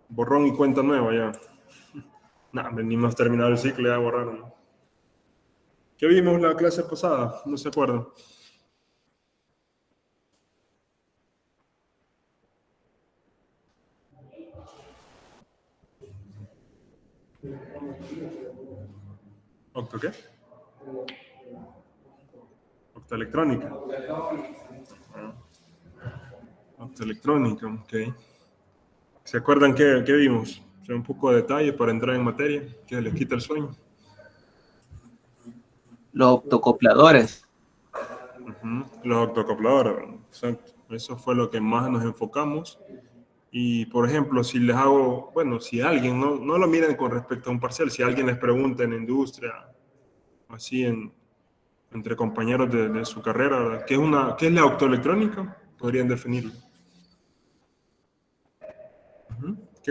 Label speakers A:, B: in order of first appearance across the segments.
A: Borrón y cuenta nueva ya. Nah, ni más terminado el ciclo, ya borraron. ¿Qué vimos la clase pasada? No se acuerdan. ¿Octo qué? Optoelectrónica. Optoelectrónica, ok. ¿Se acuerdan qué vimos? O sea, un poco de detalle para entrar en materia, que les quita el sueño.
B: Los optocopladores.
A: Los octocopladores, ¿verdad? Exacto. Eso fue lo que más nos enfocamos. Y, por ejemplo, si les hago, bueno, si alguien, no lo miren con respecto a un parcial, si alguien les pregunta en industria, así entre compañeros de su carrera, ¿verdad? ¿Qué es la optoelectrónica? Podrían definirlo.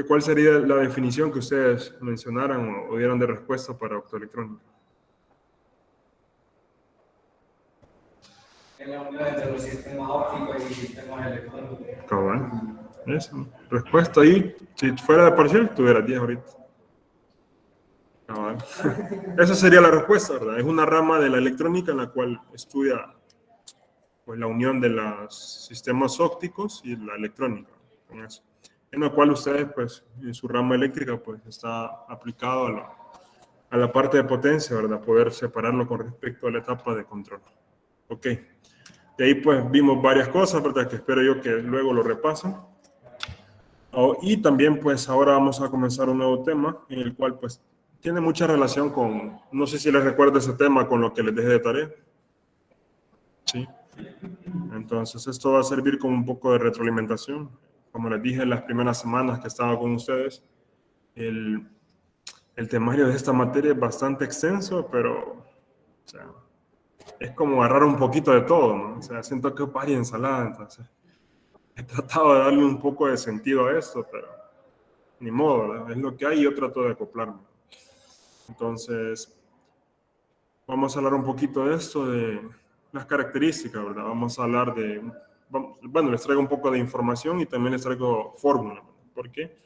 A: ¿Cuál sería la definición que ustedes mencionaran o dieran de respuesta para optoelectrónica?
C: Es la unión entre los sistemas ópticos y sistemas electrónicos.
A: Cabal. Eso. Respuesta ahí, si fuera de parcial, tuviera 10 ahorita. Cabal. Esa sería la respuesta, ¿verdad? Es una rama de la electrónica en la cual estudia pues, la unión de los sistemas ópticos y la electrónica. Con eso. En la cual ustedes, pues, en su rama eléctrica, pues, está aplicado a la parte de potencia, ¿verdad? Poder separarlo con respecto a la etapa de control. Ok. De ahí, pues, vimos varias cosas, ¿verdad? Que espero yo que luego lo repasen. Y también, pues, ahora vamos a comenzar un nuevo tema en el cual, pues, tiene mucha relación con, no sé si les recuerdo ese tema con lo que les dejé de tarea. Sí. Entonces, esto va a servir como un poco de retroalimentación. Como les dije en las primeras semanas que estaba con ustedes, el temario de esta materia es bastante extenso, pero, o sea, es como agarrar un poquito de todo, ¿no? O sea, siento que es varias ensalada, entonces he tratado de darle un poco de sentido a esto, pero ni modo, ¿verdad? Es lo que hay y yo trato de acoplarme. Entonces, vamos a hablar un poquito de esto, de las características, ¿verdad? Vamos a hablar de, bueno, les traigo un poco de información y también les traigo fórmula, ¿por qué?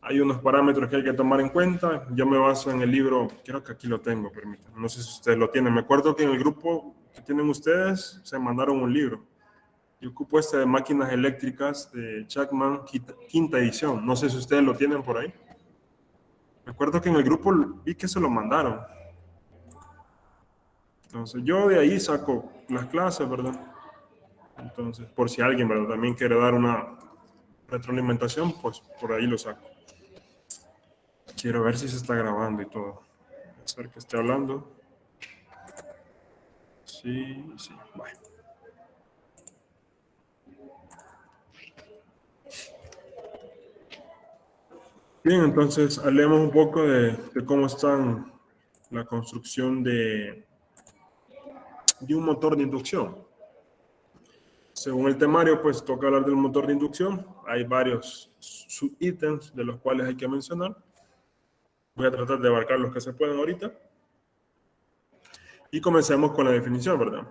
A: Hay unos parámetros que hay que tomar en cuenta. Yo me baso en el libro, creo que aquí lo tengo, permítanme. No sé si ustedes lo tienen. Me acuerdo que en el grupo que tienen ustedes se mandaron un libro. Yo ocupo este de máquinas eléctricas de Chapman, quinta edición. No sé si ustedes lo tienen por ahí. Me acuerdo que en el grupo vi que se lo mandaron. Entonces, yo de ahí saco las clases, ¿verdad? Entonces, por si alguien, ¿verdad? También quiere dar una retroalimentación, pues por ahí lo saco. Quiero ver si se está grabando y todo. A ver que esté hablando. Sí, bueno. Bien, entonces hablemos un poco de cómo está la construcción de un motor de inducción. Según el temario, pues toca hablar del motor de inducción. Hay varios subítems de los cuales hay que mencionar. Voy a tratar de abarcar los que se pueden ahorita. Y comencemos con la definición, ¿verdad?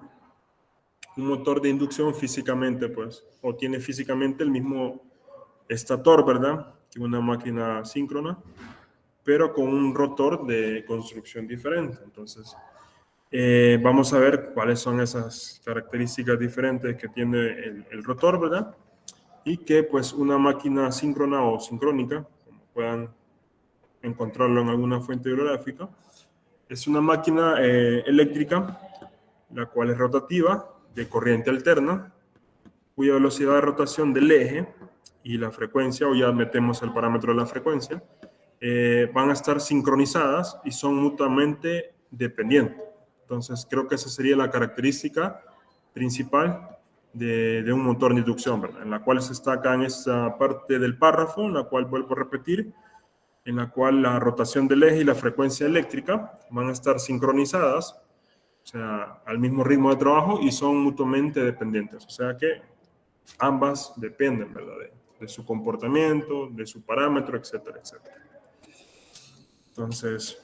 A: Un motor de inducción físicamente, pues, o tiene físicamente el mismo estator, ¿verdad? Que una máquina síncrona, pero con un rotor de construcción diferente. Entonces, vamos a ver cuáles son esas características diferentes que tiene el rotor, ¿verdad? Y que, pues, una máquina síncrona o sincrónica, como puedan encontrarlo en alguna fuente bibliográfica, es una máquina eléctrica, la cual es rotativa, de corriente alterna, cuya velocidad de rotación del eje y la frecuencia, o ya metemos el parámetro de la frecuencia, van a estar sincronizadas y son mutuamente dependientes. Entonces, creo que esa sería la característica principal de un motor de inducción, ¿verdad? En la cual se está acá en esta parte del párrafo, en la cual vuelvo a repetir, en la cual la rotación del eje y la frecuencia eléctrica van a estar sincronizadas, o sea, al mismo ritmo de trabajo y son mutuamente dependientes. O sea que ambas dependen, ¿verdad? De su comportamiento, de su parámetro, etcétera, etcétera. Entonces,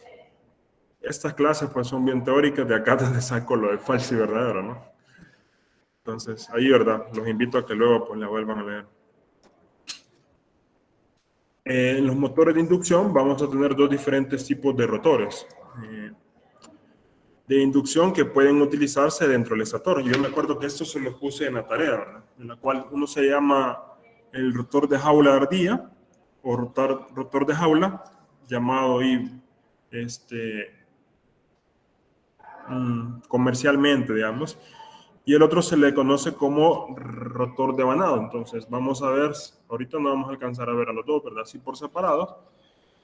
A: estas clases pues son bien teóricas, de acá donde saco lo de falso y verdadero, ¿no? Entonces, ahí, ¿verdad? Los invito a que luego pues la vuelvan a leer. En los motores de inducción vamos a tener dos diferentes tipos de rotores de inducción que pueden utilizarse dentro del estator. Yo me acuerdo que esto se lo puse en la tarea, ¿verdad? En la cual uno se llama el rotor de jaula de ardilla o rotor de jaula, llamado ahí comercialmente, digamos, y el otro se le conoce como rotor de vanado. Entonces vamos a ver, ahorita no vamos a alcanzar a ver a los dos, ¿verdad? Así por separados,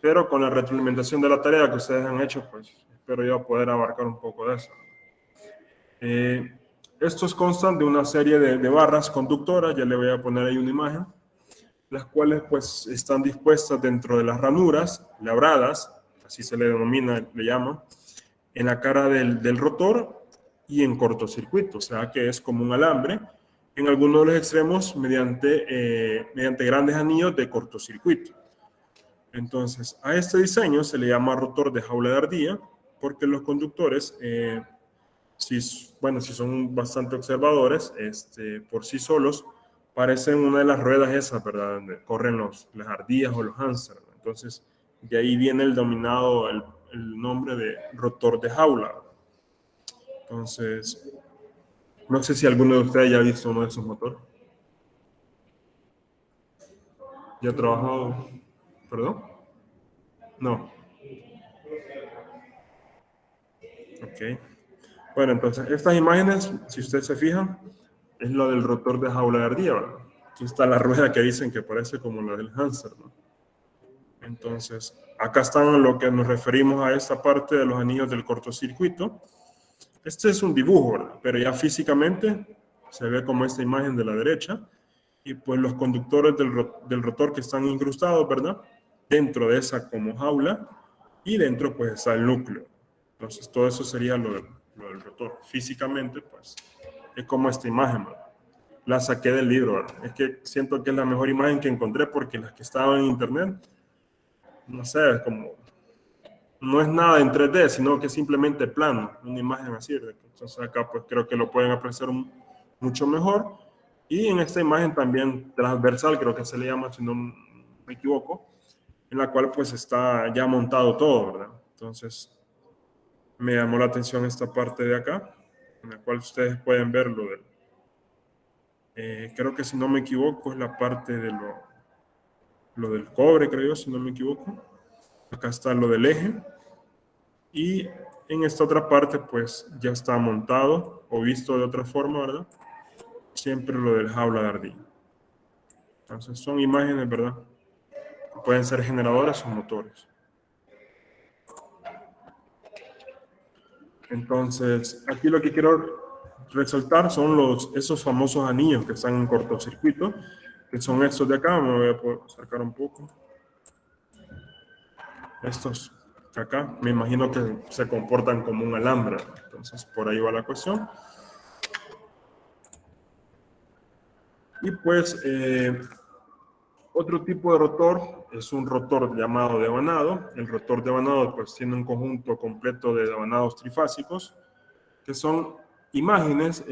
A: pero con la retroalimentación de la tarea que ustedes han hecho, pues espero yo poder abarcar un poco de eso. Estos constan de una serie de barras conductoras, ya le voy a poner ahí una imagen, las cuales pues están dispuestas dentro de las ranuras labradas, así se le denomina, le llaman, en la cara del rotor y en cortocircuito, o sea que es como un alambre, en algunos de los extremos mediante grandes anillos de cortocircuito. Entonces, a este diseño se le llama rotor de jaula de ardilla, porque los conductores, si son bastante observadores, por sí solos, parecen una de las ruedas esas, ¿verdad? Donde corren las ardillas o los hámsters. Entonces, de ahí viene el dominado, el nombre de rotor de jaula. Entonces, no sé si alguno de ustedes ya ha visto uno de esos motores. ¿Ya ha trabajado? ¿Perdón? No. Ok. Bueno, entonces, estas imágenes, si ustedes se fijan, es lo del rotor de jaula de ardilla, ¿verdad? Aquí está la rueda que dicen que parece como la del hámster, ¿no? Entonces, acá están lo que nos referimos a esta parte de los anillos del cortocircuito. Este es un dibujo, ¿verdad? Pero ya físicamente se ve como esta imagen de la derecha. Y pues los conductores del rotor que están incrustados, ¿verdad? Dentro de esa como jaula. Y dentro pues está el núcleo. Entonces todo eso sería lo del rotor. Físicamente pues es como esta imagen, ¿verdad? La saqué del libro, ¿verdad? Es que siento que es la mejor imagen que encontré porque las que estaban en internet, no sé, es como, no es nada en 3D, sino que simplemente plano, una imagen así, ¿verdad? Entonces acá pues creo que lo pueden apreciar mucho mejor. Y en esta imagen también transversal, creo que se le llama, si no me equivoco, en la cual pues está ya montado todo, ¿verdad? Entonces me llamó la atención esta parte de acá, en la cual ustedes pueden ver lo del, creo que si no me equivoco es la parte de lo del cobre, creo yo, si no me equivoco. Acá está lo del eje. Y en esta otra parte pues ya está montado o visto de otra forma, ¿verdad? Siempre lo del jaula de ardilla. Entonces son imágenes, ¿verdad? Pueden ser generadoras o motores. Entonces, aquí lo que quiero resaltar son esos famosos anillos que están en cortocircuito, que son estos de acá. Me voy a poder sacar un poco. Estos de acá, me imagino que se comportan como un alambre. Entonces, por ahí va la cuestión. Y pues, otro tipo de rotor es un rotor llamado devanado. El rotor devanado pues tiene un conjunto completo de devanados trifásicos, que son imágenes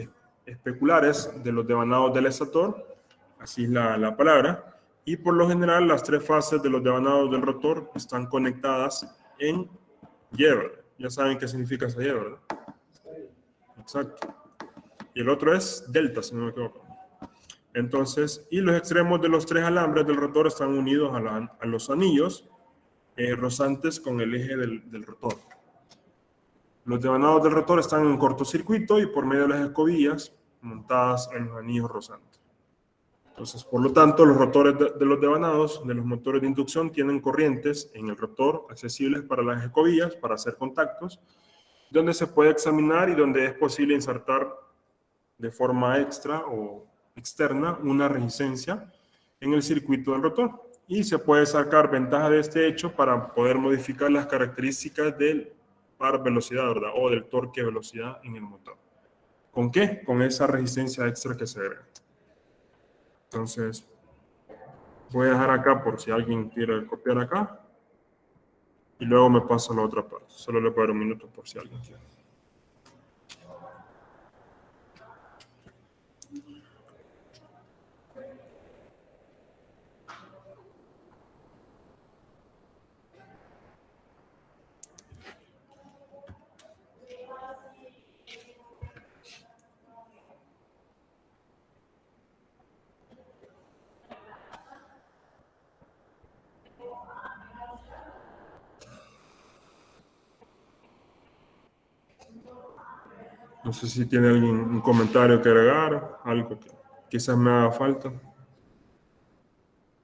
A: especulares de los devanados del estator, así es la palabra, y por lo general las tres fases de los devanados del rotor están conectadas en Y, ¿verdad? Ya saben qué significa esa Y, ¿verdad? Exacto. Y el otro es delta, si no me equivoco. Entonces, y los extremos de los tres alambres del rotor están unidos a los anillos rozantes con el eje del rotor. Los devanados del rotor están en cortocircuito y por medio de las escobillas montadas en los anillos rozantes. Entonces, por lo tanto, los rotores de los devanados de los motores de inducción tienen corrientes en el rotor accesibles para las escobillas, para hacer contactos, donde se puede examinar y donde es posible insertar de forma extra o externa una resistencia en el circuito del rotor. Y se puede sacar ventaja de este hecho para poder modificar las características del par velocidad, ¿verdad? O del torque velocidad en el motor. ¿Con qué? Con esa resistencia extra que se agrega. Entonces, voy a dejar acá por si alguien quiere copiar acá. Y luego me paso a la otra parte. Solo le voy a dar un minuto por si alguien quiere. No sé si tiene alguien un comentario que agregar, algo que quizás me haga falta.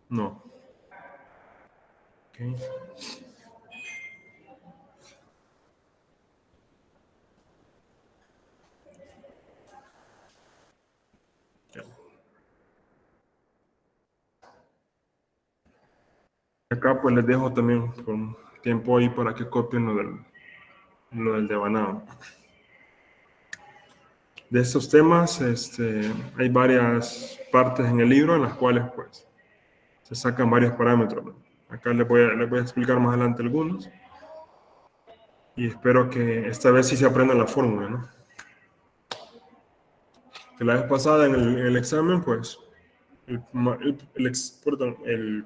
A: No. Ok. Ya. Acá pues les dejo también con tiempo ahí para que copien lo del devanado. De estos temas hay varias partes en el libro en las cuales pues se sacan varios parámetros, ¿no? Acá les voy a explicar más adelante algunos y espero que esta vez sí se aprenda la fórmula, ¿no? Que la vez pasada en el examen pues el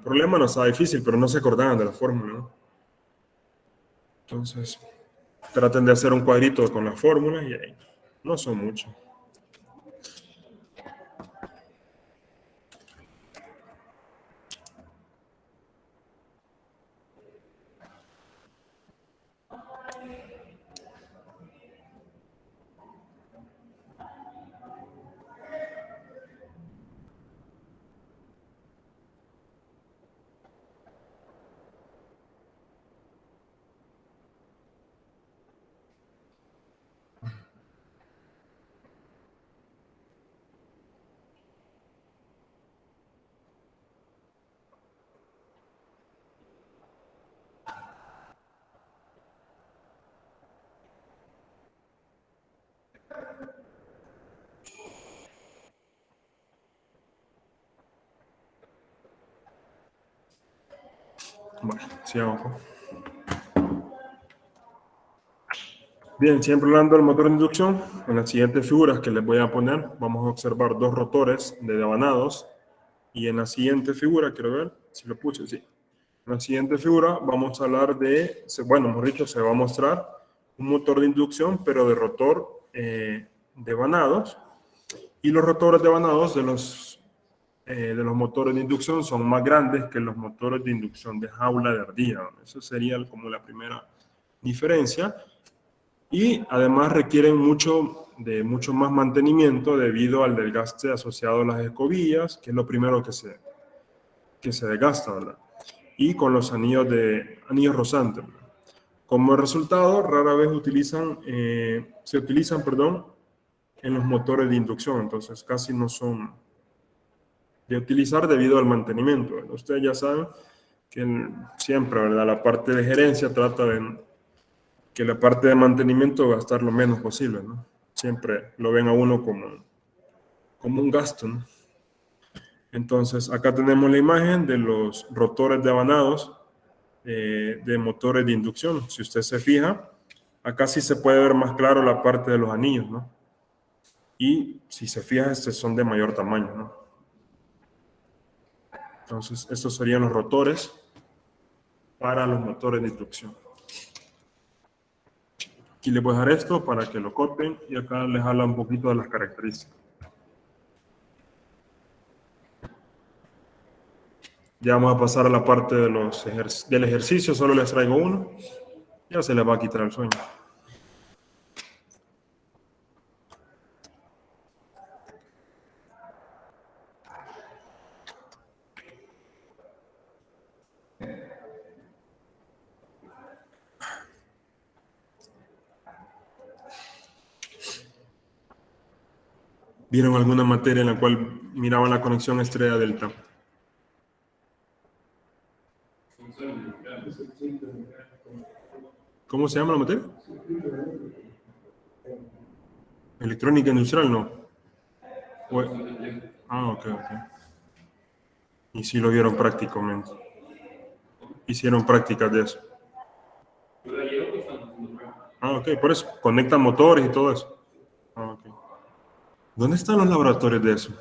A: problema no estaba difícil, pero no se acordaban de la fórmula, ¿no? Entonces traten de hacer un cuadrito con la fórmula y ahí no son muchos. Bueno, sigamos. Bien, siempre hablando del motor de inducción, en las siguientes figuras que les voy a poner, vamos a observar dos rotores de devanados. Y en la siguiente figura, quiero ver si lo puse, sí. En la siguiente figura vamos a hablar bueno, mejor dicho, se va a mostrar un motor de inducción, pero de rotor devanados. Y los rotores devanados de los motores de inducción son más grandes que los motores de inducción de jaula de ardilla. Eso sería como la primera diferencia. Y además requieren mucho más mantenimiento debido al desgaste asociado a las escobillas, que es lo primero que se desgasta, ¿verdad? Y con los anillos rosantes, ¿verdad? Como resultado, rara vez se utilizan, en los motores de inducción, entonces casi no son de utilizar debido al mantenimiento, ¿verdad? Ustedes ya saben que siempre, ¿verdad? La parte de gerencia trata de que la parte de mantenimiento va a estar lo menos posible, ¿no? Siempre lo ven a uno como un gasto, ¿no? Entonces, acá tenemos la imagen de los rotores devanados de motores de inducción. Si usted se fija, acá sí se puede ver más claro la parte de los anillos, ¿no? Y si se fija, estos son de mayor tamaño, ¿no? Entonces, estos serían los rotores para los motores de inducción. Aquí les voy a dejar esto para que lo copien y acá les habla un poquito de las características. Ya vamos a pasar a la parte del ejercicio, solo les traigo uno. Ya se les va a quitar el sueño. ¿Vieron alguna materia en la cual miraban la conexión estrella-delta? ¿Cómo se llama la materia? Electrónica industrial, no. Ok. Y sí lo vieron prácticamente. Hicieron prácticas de eso. Ok, por eso. Conectan motores y todo eso. Ok. ¿Dónde están los laboratorios de eso?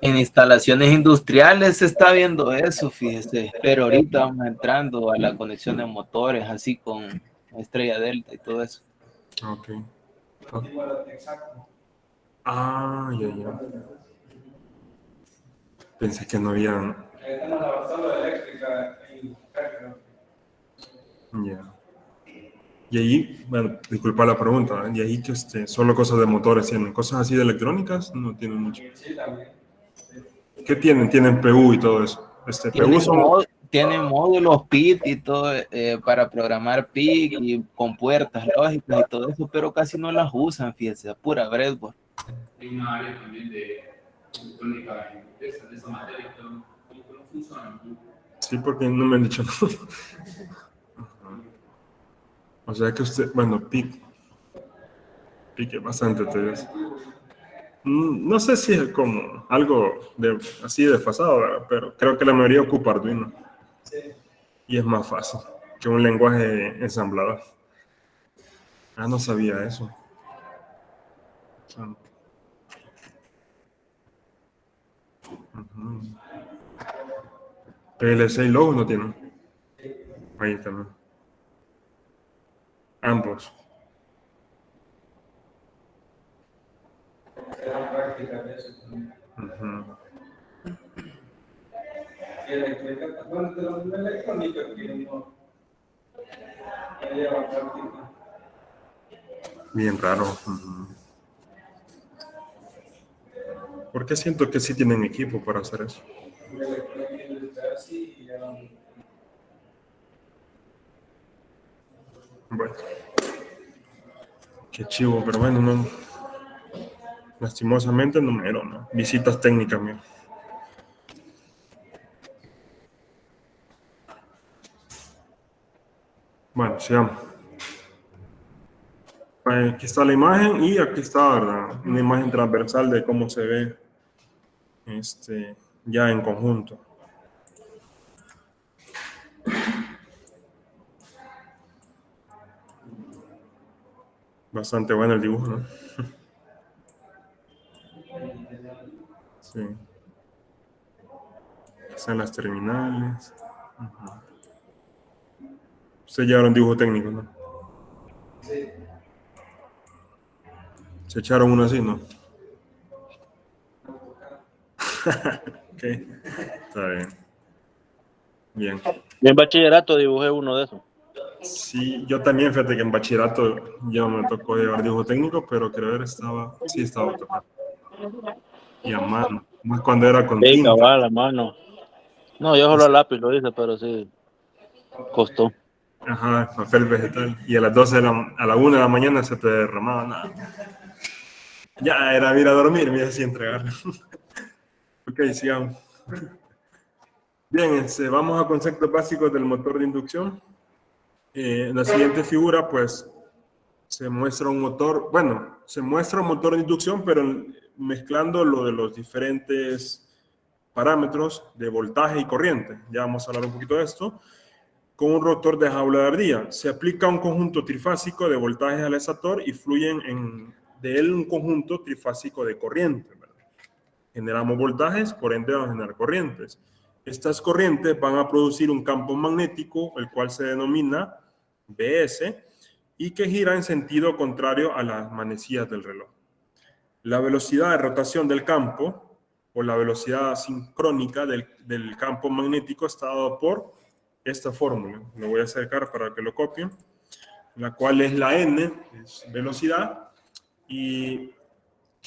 B: En instalaciones industriales se está viendo eso, fíjese. Pero ahorita vamos entrando a la conexión de motores, así con estrella delta y todo eso.
A: Ok.
C: Exacto.
A: Ya. Pensé que no había...
C: Estamos avanzando de eléctrica y
A: Ya. Y ahí, bueno, disculpa la pregunta, ¿eh? Y ahí que solo cosas de motores tienen, cosas así de electrónicas no tienen mucho.
C: Sí, también.
A: ¿Qué tienen? Tienen PU y todo eso. PU
B: Tienen,
A: son,
B: tienen módulos PIT y todo para programar PIC y con puertas lógicas y todo eso, pero casi no las usan, fíjense, pura breadboard.
D: Hay una área también de electrónica de esa materia que no funciona.
A: sí, porque no me han dicho nada. O sea que usted, bueno, PIC es bastante tedioso. No sé si es como algo así desfasado, ¿verdad? Pero creo que la mayoría ocupa Arduino.
C: Sí.
A: Y es más fácil que un lenguaje ensamblador. Ah, no sabía eso. PLC y Logo no tienen. Ahí también. Ambos.
C: Serán prácticas de eso. Y electrónica, bueno, de la electrónica que uno lleva práctica.
A: Bien raro. ¿Por qué siento que sí tienen equipo para hacer eso?
C: De electrónica industrial sí, y ya.
A: Bueno. Qué chivo, pero bueno, no. Lastimosamente no me dieron, ¿no? Visitas técnicas, mío. Bueno, sigamos. Aquí está la imagen y aquí está, ¿verdad? Una imagen transversal de cómo se ve ya en conjunto. Bastante bueno el dibujo, ¿no? Sí. Están las terminales. Ustedes llevaron dibujo técnico, ¿no?
C: Sí.
A: Se echaron uno así, ¿no? Ok, está bien. Bien.
E: Yo en bachillerato dibujé uno de esos.
A: Sí, yo también, fíjate que en bachillerato yo me tocó llevar dibujo técnico, pero creo que estaba tocando. Y a mano, más cuando era con
E: Sí,
A: tinta.
E: cabal, a mano. No, yo solo a lápiz lo hice, pero sí costó.
A: Ajá, papel vegetal. Y a las 12 a la 1 de la mañana se te derramaba nada. Ya era ir a dormir, me así entregarlo. Ok, sigamos. Bien, vamos a conceptos básicos del motor de inducción. En la siguiente figura, pues, se muestra un motor, bueno, se muestra un motor de inducción, pero mezclando lo de los diferentes parámetros de voltaje y corriente. Ya vamos a hablar un poquito de esto. Con un rotor de jaula de ardilla. Se aplica un conjunto trifásico de voltajes al estator y fluyen de él un conjunto trifásico de corriente, ¿verdad? Generamos voltajes, por ende vamos a generar corrientes. Estas corrientes van a producir un campo magnético, el cual se denomina BS, y que gira en sentido contrario a las manecillas del reloj. La velocidad de rotación del campo, o la velocidad sincrónica del campo magnético, está dado por esta fórmula. Lo voy a acercar para que lo copien, la cual es la n, es velocidad, y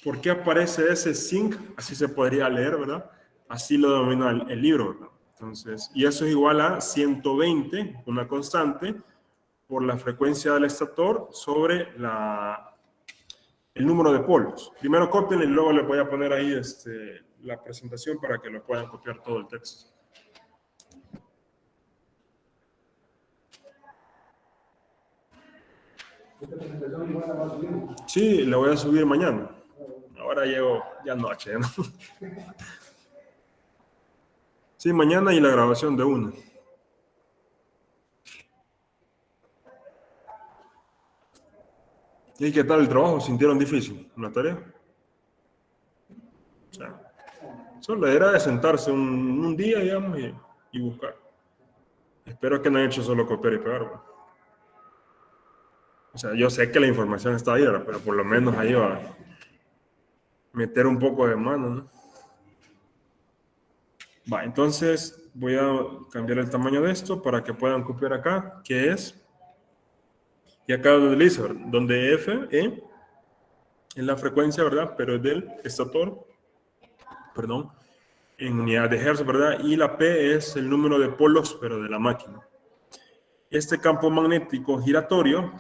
A: ¿por qué aparece ese sinc? Así se podría leer, ¿verdad? Así lo denomina el libro, ¿verdad? Entonces, y eso es igual a 120, una constante, por la frecuencia del estator sobre el número de polos. Primero copien y luego les voy a poner ahí la presentación para que lo puedan copiar todo el texto. Sí, la voy a subir mañana. Ahora llego ya noche, ¿no? Sí, mañana y la grabación de una. ¿Y qué tal el trabajo? ¿Sintieron difícil la tarea? O sea, solo era de sentarse un día, digamos, y buscar. Espero que no hayan hecho solo copiar y pegar, ¿no? O sea, yo sé que la información está ahí, ¿verdad? Pero por lo menos ahí va a meter un poco de mano, ¿no? Va, entonces voy a cambiar el tamaño de esto para que puedan copiar acá, que es Y acá donde dice, ¿verdad? Donde F, E, es la frecuencia, ¿verdad? Pero es del estator, perdón, en unidad de hertz, ¿verdad? Y la P es el número de polos, pero de la máquina. Este campo magnético giratorio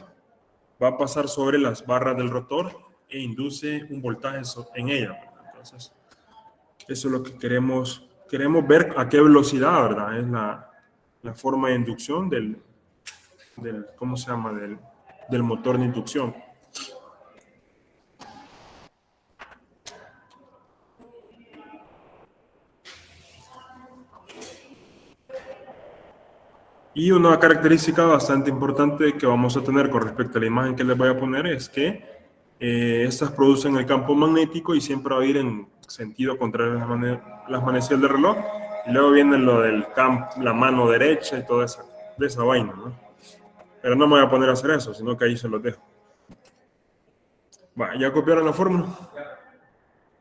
A: va a pasar sobre las barras del rotor e induce un voltaje en ella, ¿verdad? Entonces, eso es lo que queremos ver a qué velocidad, ¿verdad? Es la forma de inducción del ¿cómo se llama? Del motor de inducción. Y una característica bastante importante que vamos a tener con respecto a la imagen que les voy a poner es que estas producen el campo magnético y siempre va a ir en sentido contrario a las manecillas del reloj. Y luego viene lo del la mano derecha y toda esa vaina, ¿no? Pero no me voy a poner a hacer eso, sino que ahí se los dejo. Va, ¿ya copiaron la fórmula?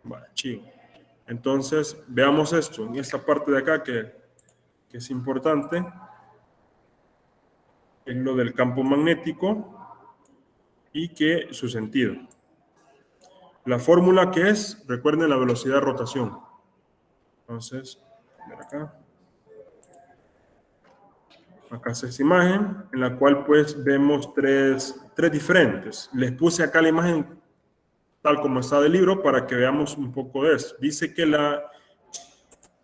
A: Va, chido. Entonces, veamos esto, en esta parte de acá que es importante. Es lo del campo magnético y que su sentido. La fórmula que es, recuerden la velocidad de rotación. Entonces, a ver acá. Acá está esta imagen, en la cual pues vemos tres diferentes. Les puse acá la imagen tal como está del libro para que veamos un poco de esto. Dice que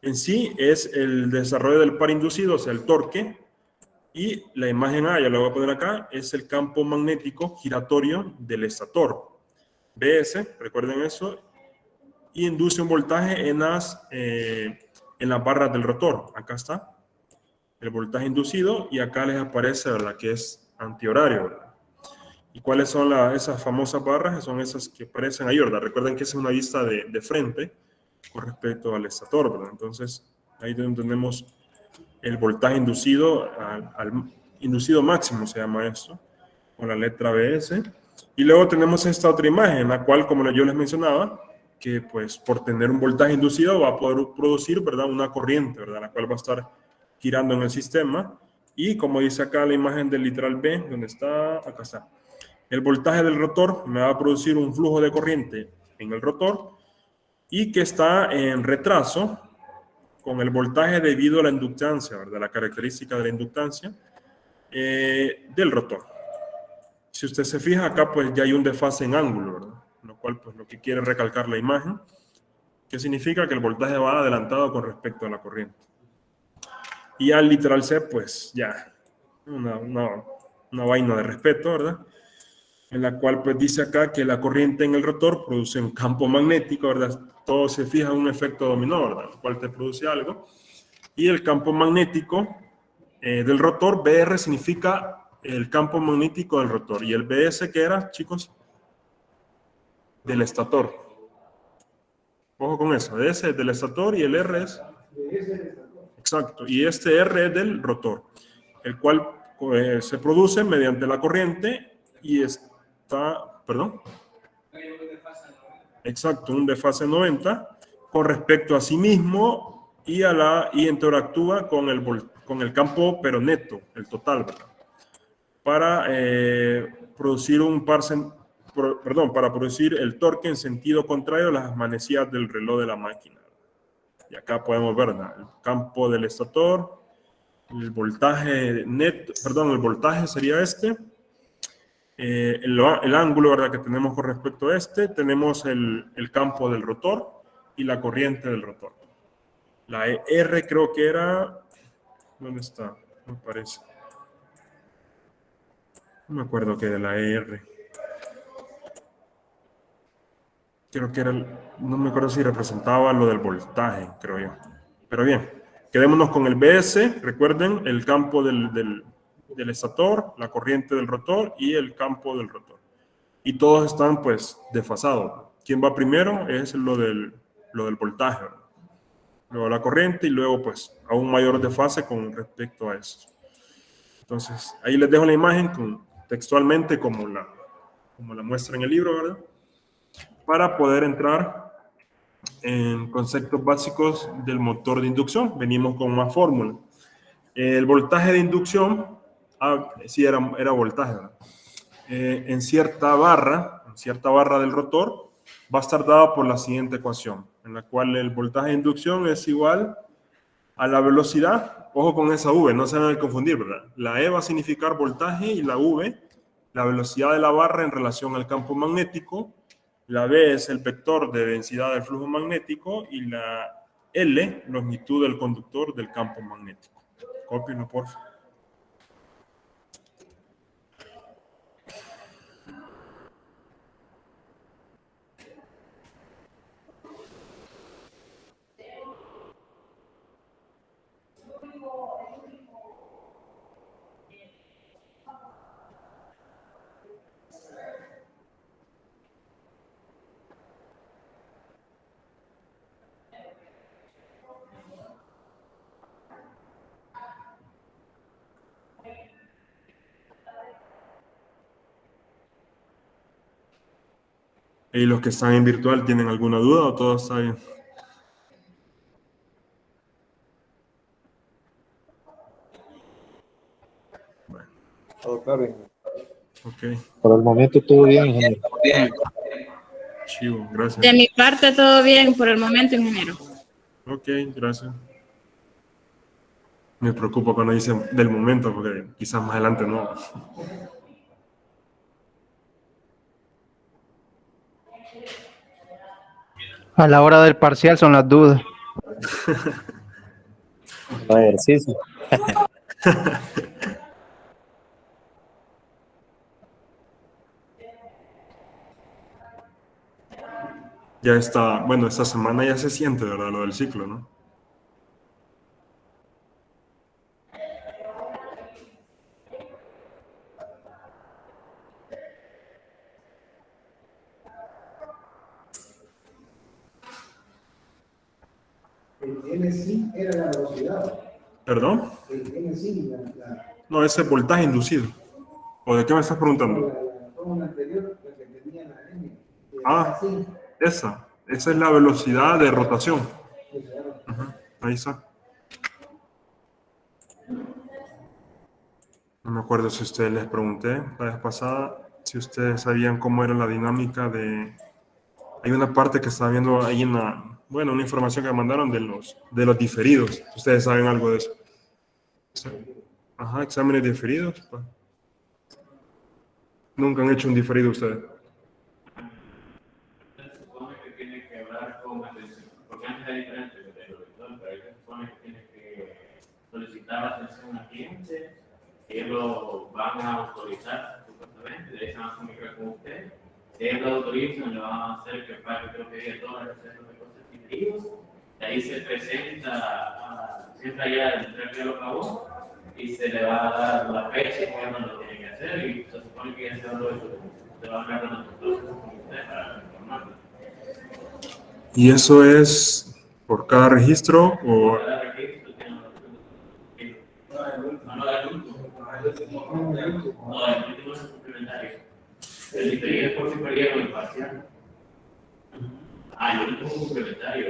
A: en sí es el desarrollo del par inducido, o sea, el torque. Y la imagen A, ya la voy a poner acá, es el campo magnético giratorio del estator. BS, recuerden eso, y induce un voltaje en las barras del rotor. Acá está el voltaje inducido y acá les aparece, ¿verdad?, que es antihorario, ¿verdad? ¿Y cuáles son esas famosas barras? Son esas que aparecen ahí, ¿verdad? Recuerden que esa es una vista de frente con respecto al estator, ¿verdad? Entonces, ahí tenemos el voltaje inducido, al inducido máximo se llama esto, con la letra BS. Y luego tenemos esta otra imagen, en la cual, como yo les mencionaba, que pues por tener un voltaje inducido va a poder producir, ¿verdad?, una corriente, ¿verdad?, la cual va a estar girando en el sistema. Y como dice acá la imagen del literal B, donde está, acá está. El voltaje del rotor me va a producir un flujo de corriente en el rotor y que está en retraso con el voltaje debido a la inductancia, ¿verdad?, la característica de la inductancia del rotor. Si usted se fija acá, pues ya hay un desfase en ángulo, ¿verdad? Lo cual, pues lo que quiere recalcar la imagen, que significa que el voltaje va adelantado con respecto a la corriente. Y al literal C, pues ya, una vaina de respeto, ¿verdad? En la cual pues dice acá que la corriente en el rotor produce un campo magnético, ¿verdad? Todo se fija en un efecto dominó, ¿verdad?, el cual te produce algo. Y el campo magnético del rotor, BR, significa el campo magnético del rotor. ¿Y el BS qué era, chicos? Del estator. Ojo con eso. S es del estator y el R es... Exacto. Y este R es del rotor, el cual se produce mediante la corriente y está... ¿Perdón? Exacto, un desfase 90 con respecto a sí mismo y interactúa con el campo pero neto, el total, ¿verdad?, para producir para producir el torque en sentido contrario a las manecillas del reloj de la máquina. Y acá podemos ver, ¿verdad?, el campo del estator, el voltaje neto, perdón, el voltaje sería este, el ángulo, ¿verdad?, que tenemos con respecto a tenemos el campo del rotor y la corriente del rotor. La R creo que era, ¿dónde está? Me parece. No me acuerdo qué de la R. Creo que era, no me acuerdo si representaba lo del voltaje, creo yo. Pero bien, quedémonos con el BS, recuerden, el campo del estator, la corriente del rotor y el campo del rotor. Y todos están pues desfasados. ¿Quién va primero? Es lo del voltaje, ¿verdad? Luego la corriente y luego pues aún mayor desfase con respecto a esto. Entonces, ahí les dejo la imagen textualmente como la muestra en el libro, ¿verdad?, para poder entrar en conceptos básicos del motor de inducción. Venimos con una fórmula. El voltaje de inducción, sí era voltaje, ¿verdad?, en cierta barra del rotor, va a estar dada por la siguiente ecuación, en la cual el voltaje de inducción es igual a la velocidad. Ojo con esa V, no se van a confundir, ¿verdad? La E va a significar voltaje y la V, la velocidad de la barra en relación al campo magnético. La V es el vector de densidad del flujo magnético y la L, longitud del conductor del campo magnético. Cópienlo, por favor. ¿Y los que están en virtual tienen alguna duda o todo está bien? Bueno,
F: Todo claro.
A: ok.
F: Por el momento todo bien, ingeniero.
B: Bien.
A: Chivo, gracias.
G: De mi parte, todo bien por el momento, ingeniero.
A: Ok, gracias. Me preocupa cuando dicen del momento, porque quizás más adelante no.
H: A la hora del parcial son las dudas.
F: El ejercicio.
A: Ya está, bueno, esta semana ya se siente, ¿verdad? Lo del ciclo, ¿no?
I: El NSI era la velocidad.
A: ¿Perdón?
I: El NSI,
A: No, ese voltaje inducido. ¿O de qué me estás preguntando?
I: la fórmula anterior, la que tenía la N.
A: Ah, esa es la velocidad de rotación.
I: Pues,
A: Ahí está. No me acuerdo si a ustedes les pregunté la vez pasada, si ustedes sabían cómo era la dinámica de... Hay una parte que estaba viendo ahí en la... Bueno, una información que me mandaron de los diferidos. ¿Ustedes saben algo de eso? Ajá, exámenes diferidos. Pues. Nunca han hecho un diferido ustedes.
D: Se supone que tiene que hablar con atención, porque antes era diferente de lo virtual, pero ahí se supone que tiene que solicitar atención al cliente, ellos lo van a autorizar supuestamente, de ahí se van a comunicar con usted. Si ellos lo autorizan, le van a hacer que pague, creo que diga todas las recetas de cosas diferidas, de ahí se presenta, siempre allá el tren lo pagó, y se le va a dar la fecha y cuándo lo tiene que hacer, y se supone que ya se habló de eso, se va a hablar con nosotros con usted para informarlo.
A: ¿Y eso es por cada registro o...?
D: Cada registro tiene una no, el último es complementario. El diferido es por superior o imparcial. El último es complementario.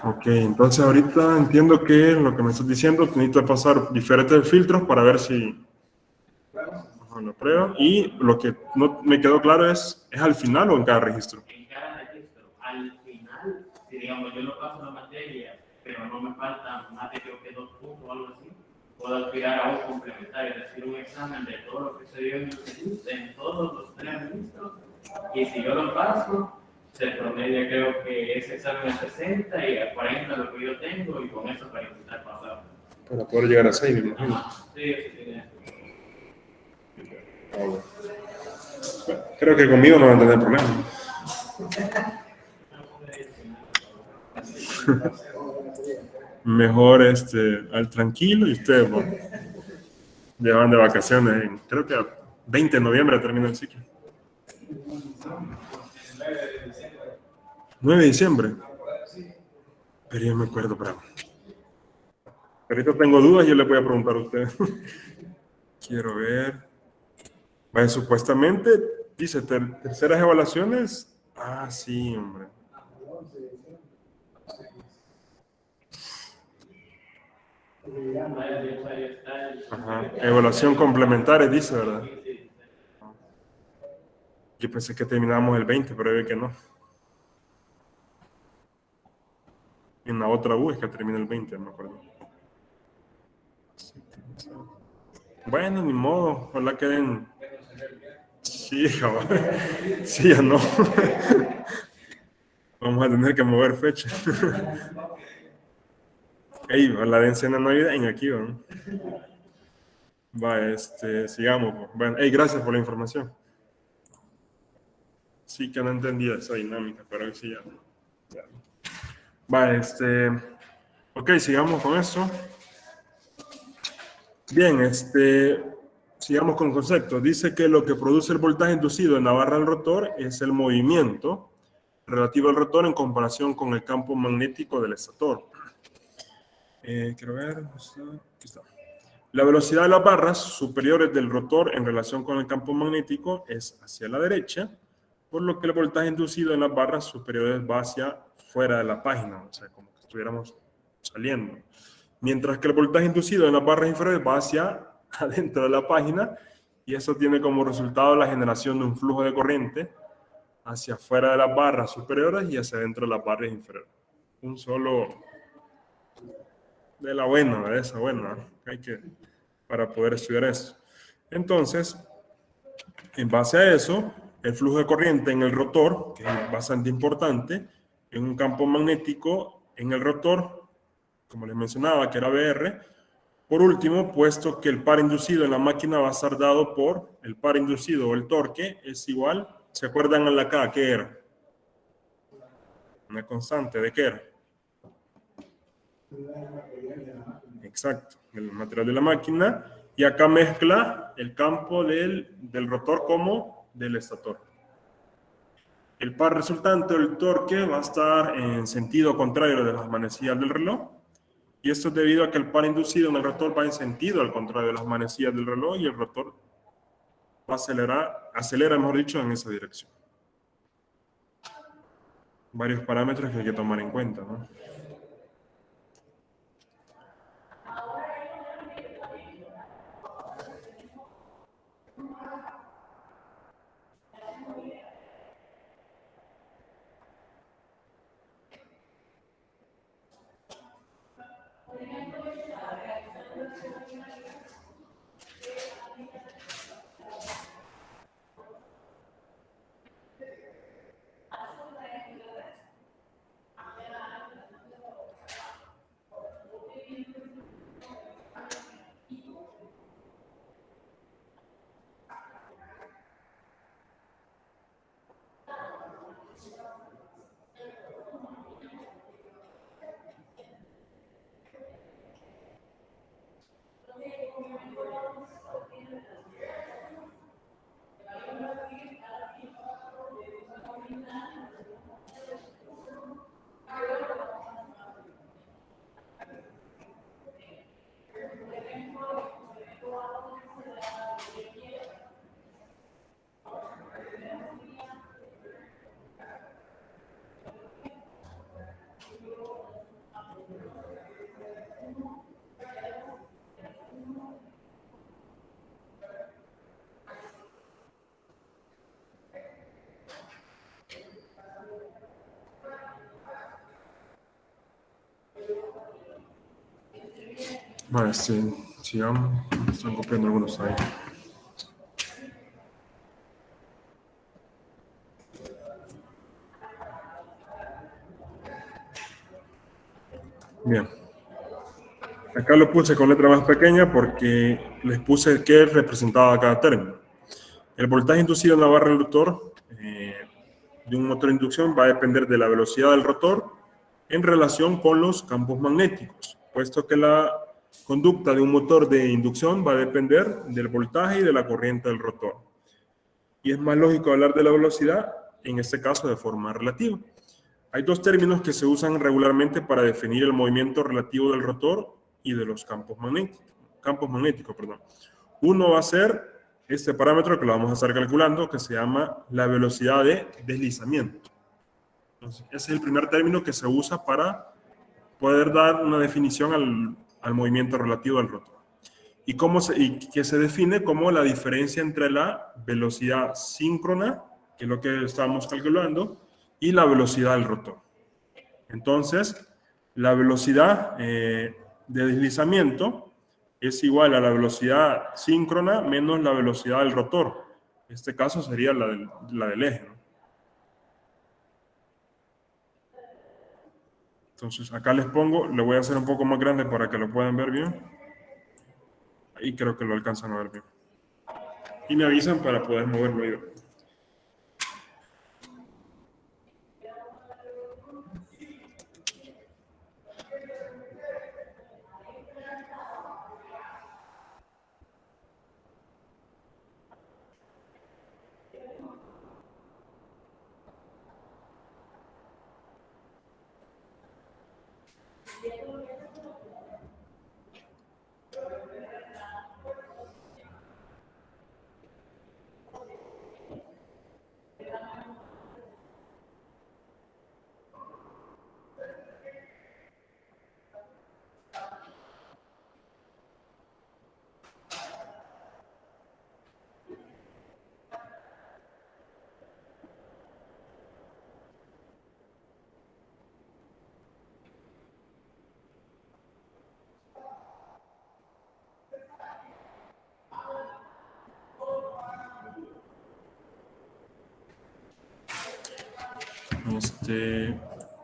A: Ok, entonces ahorita entiendo que lo que me estás diciendo, necesito pasar diferentes filtros para ver si lo prueba. Y lo que no me quedó claro es al final o en cada registro.
D: En cada registro, al final, si digamos yo no paso la materia, pero no me falta más de creo que 2 puntos o algo así, puedo aspirar a un complementario, es decir, un examen de todo lo que se dio en el registro, en todos los 3 registros, y si yo lo paso, se promedia creo que ese examen es 60 y a 40 lo que yo tengo, y con eso para intentar pasar.
A: Para poder llegar a 6, me imagino.
D: Sí, sí.
A: Creo que conmigo no van a tener problemas. Mejor al tranquilo y ustedes ya van de vacaciones. Creo que a 20 de noviembre termina el ciclo. 9 de diciembre. Pero yo me acuerdo, pero ahorita tengo dudas y yo le voy a preguntar a usted. Quiero ver. Bueno, supuestamente dice terceras evaluaciones. Ah, sí, hombre.
D: Ahí está.
A: Ajá. Evaluación complementaria, dice, ¿verdad? Yo pensé que terminábamos el 20, pero ve que no. En la otra U es que termina el 20, me acuerdo. Bueno, ni modo, ojalá queden. Sí, cabrón. Sí, ya no. Vamos a tener que mover fecha. Ey, la de encena navideña aquí, ¿no? Va, sigamos. Pues. Bueno, hey, gracias por la información. Sí que no entendía esa dinámica, pero sí ya. Va, ok, sigamos con eso. Bien, sigamos con el concepto. Dice que lo que produce el voltaje inducido en la barra del rotor es el movimiento relativo al rotor en comparación con el campo magnético del estator. Quiero ver, aquí está. La velocidad de las barras superiores del rotor en relación con el campo magnético es hacia la derecha, por lo que el voltaje inducido en las barras superiores va hacia fuera de la página, o sea, como que estuviéramos saliendo. Mientras que el voltaje inducido en las barras inferiores va hacia adentro de la página, y eso tiene como resultado la generación de un flujo de corriente hacia fuera de las barras superiores y hacia adentro de las barras inferiores. Un solo de la buena, de esa buena, hay que, para poder estudiar eso. Entonces, en base a eso, el flujo de corriente en el rotor, que es bastante importante, en un campo magnético en el rotor, como les mencionaba, que era VR. Por último, puesto que el par inducido en la máquina va a estar dado por el par inducido o el torque, es igual, ¿se acuerdan en la K qué era? Una constante, ¿de qué era? Exacto, el material de la máquina. Y acá mezcla el campo del rotor como del estator. El par resultante del torque va a estar en sentido contrario de las manecillas del reloj. Y esto es debido a que el par inducido en el rotor va en sentido al contrario de las manecillas del reloj y el rotor va a acelera, mejor dicho, en esa dirección. Varios parámetros que hay que tomar en cuenta, ¿no? Vale, sigamos. Están copiando algunos ahí. Bien. Acá lo puse con letra más pequeña porque les puse qué representaba cada término. El voltaje inducido en la barra del rotor de un motor de inducción va a depender de la velocidad del rotor en relación con los campos magnéticos, puesto que la conducta de un motor de inducción va a depender del voltaje y de la corriente del rotor. Y es más lógico hablar de la velocidad, en este caso de forma relativa. Hay dos términos que se usan regularmente para definir el movimiento relativo del rotor y de los campos magnéticos. Uno va a ser este parámetro que lo vamos a estar calculando, que se llama la velocidad de deslizamiento. Entonces, ese es el primer término que se usa para poder dar una definición al movimiento relativo del rotor. Y que se define como la diferencia entre la velocidad síncrona, que es lo que estábamos calculando, y la velocidad del rotor. Entonces, la velocidad de deslizamiento es igual a la velocidad síncrona menos la velocidad del rotor. En este caso sería la del eje, ¿no? Entonces, acá les pongo, le voy a hacer un poco más grande para que lo puedan ver bien. Ahí creo que lo alcanzan a ver bien. Y me avisan para poder moverlo yo.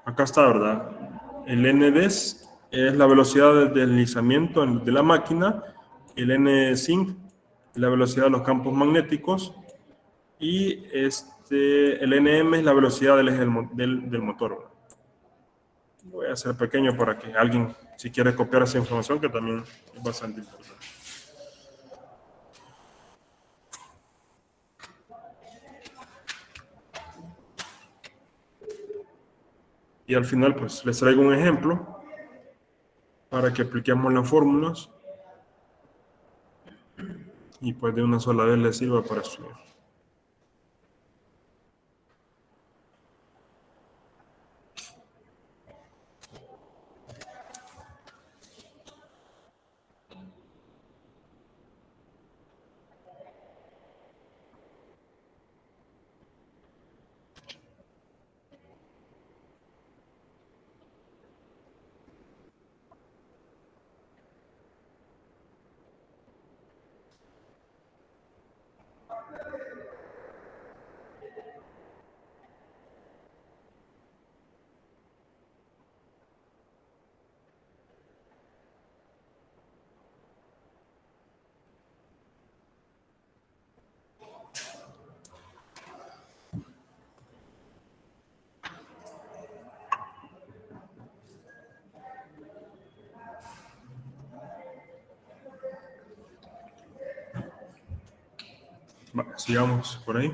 A: Acá está, ¿verdad? El NDES es la velocidad de deslizamiento de la máquina, el NSync es la velocidad de los campos magnéticos y el NM es la velocidad del eje del motor, ¿verdad? Voy a hacer pequeño para que alguien, si quiere copiar esa información, que también es bastante importante. Y al final, pues, les traigo un ejemplo para que apliquemos las fórmulas y pues de una sola vez les sirva para estudiar. Vale, sigamos por ahí.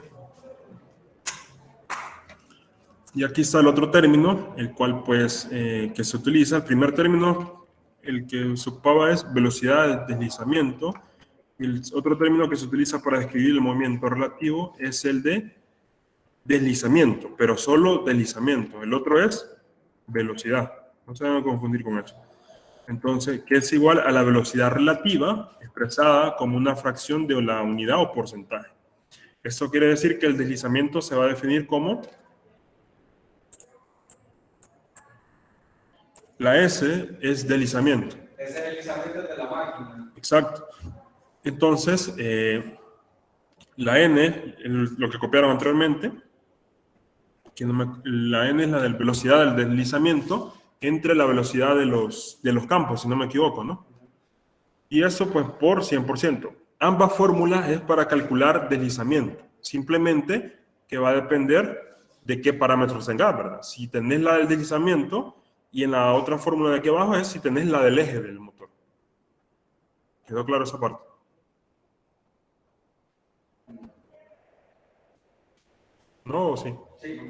A: Y aquí está el otro término, el cual pues que se utiliza. El primer término, el que se ocupaba es velocidad de deslizamiento. El otro término que se utiliza para describir el movimiento relativo es el de deslizamiento, pero solo deslizamiento. El otro es velocidad. No se van a confundir con eso. Entonces, que es igual a la velocidad relativa, expresada como una fracción de la unidad o porcentaje. Esto quiere decir que el deslizamiento se va a definir como la S es deslizamiento.
C: Es el deslizamiento de la máquina.
A: Exacto. Entonces, la N, lo que copiaron anteriormente, la N es la de la velocidad del deslizamiento entre la velocidad de los campos, si no me equivoco, ¿no? Y eso pues por 100%. Ambas fórmulas es para calcular deslizamiento. Simplemente que va a depender de qué parámetros tengas, ¿verdad? Si tenés la del deslizamiento y en la otra fórmula de aquí abajo es si tenés la del eje del motor. ¿Quedó claro esa parte? ¿No o sí?
C: Sí.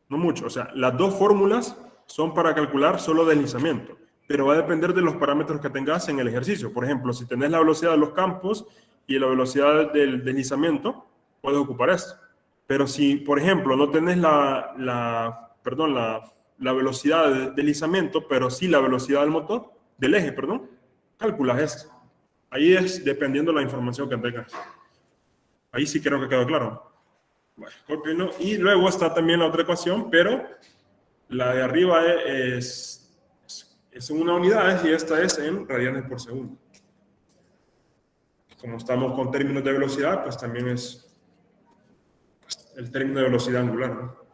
A: No mucho. O sea, las dos fórmulas son para calcular solo deslizamiento, pero va a depender de los parámetros que tengas en el ejercicio. Por ejemplo, si tenés la velocidad de los campos y la velocidad del deslizamiento, puedes ocupar esto. Pero si, por ejemplo, no tenés la velocidad de deslizamiento, pero sí la velocidad del motor, del eje, perdón, calculas esto. Ahí es dependiendo de la información que tengas. Ahí sí creo que quedó claro. Bueno, copio, y luego está también la otra ecuación, pero la de arriba es en una unidad y esta es en radianes por segundo. Como estamos con términos de velocidad, pues también es el término de velocidad angular, ¿no?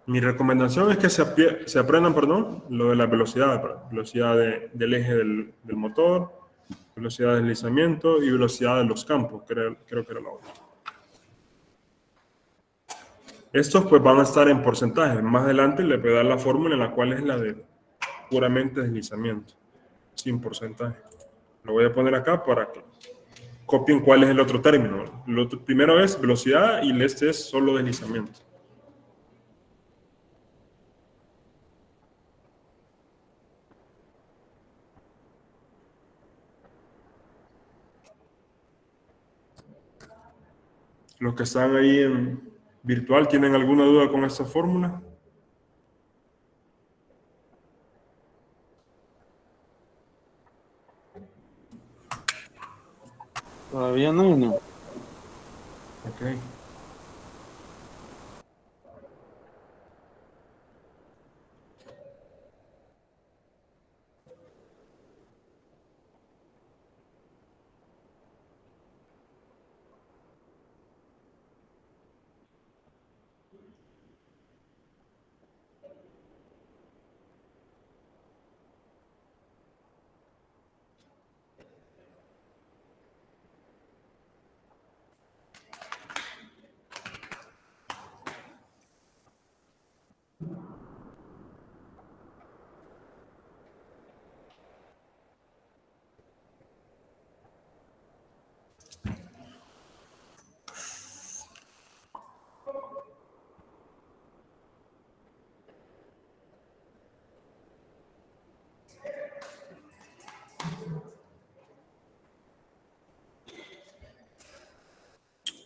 A: Mi recomendación es que se aprendan, perdón, lo de la velocidad, velocidad del eje del motor, velocidad de deslizamiento y velocidad de los campos, creo que era la otra. Estos pues van a estar en porcentaje. Más adelante les voy a dar la fórmula en la cual es la de puramente deslizamiento, sin porcentaje. Lo voy a poner acá para que copien cuál es el otro término. Primero es velocidad y este es solo deslizamiento. Los que están ahí en virtual, ¿tienen alguna duda con esta fórmula?
E: Todavía no.
A: Ok.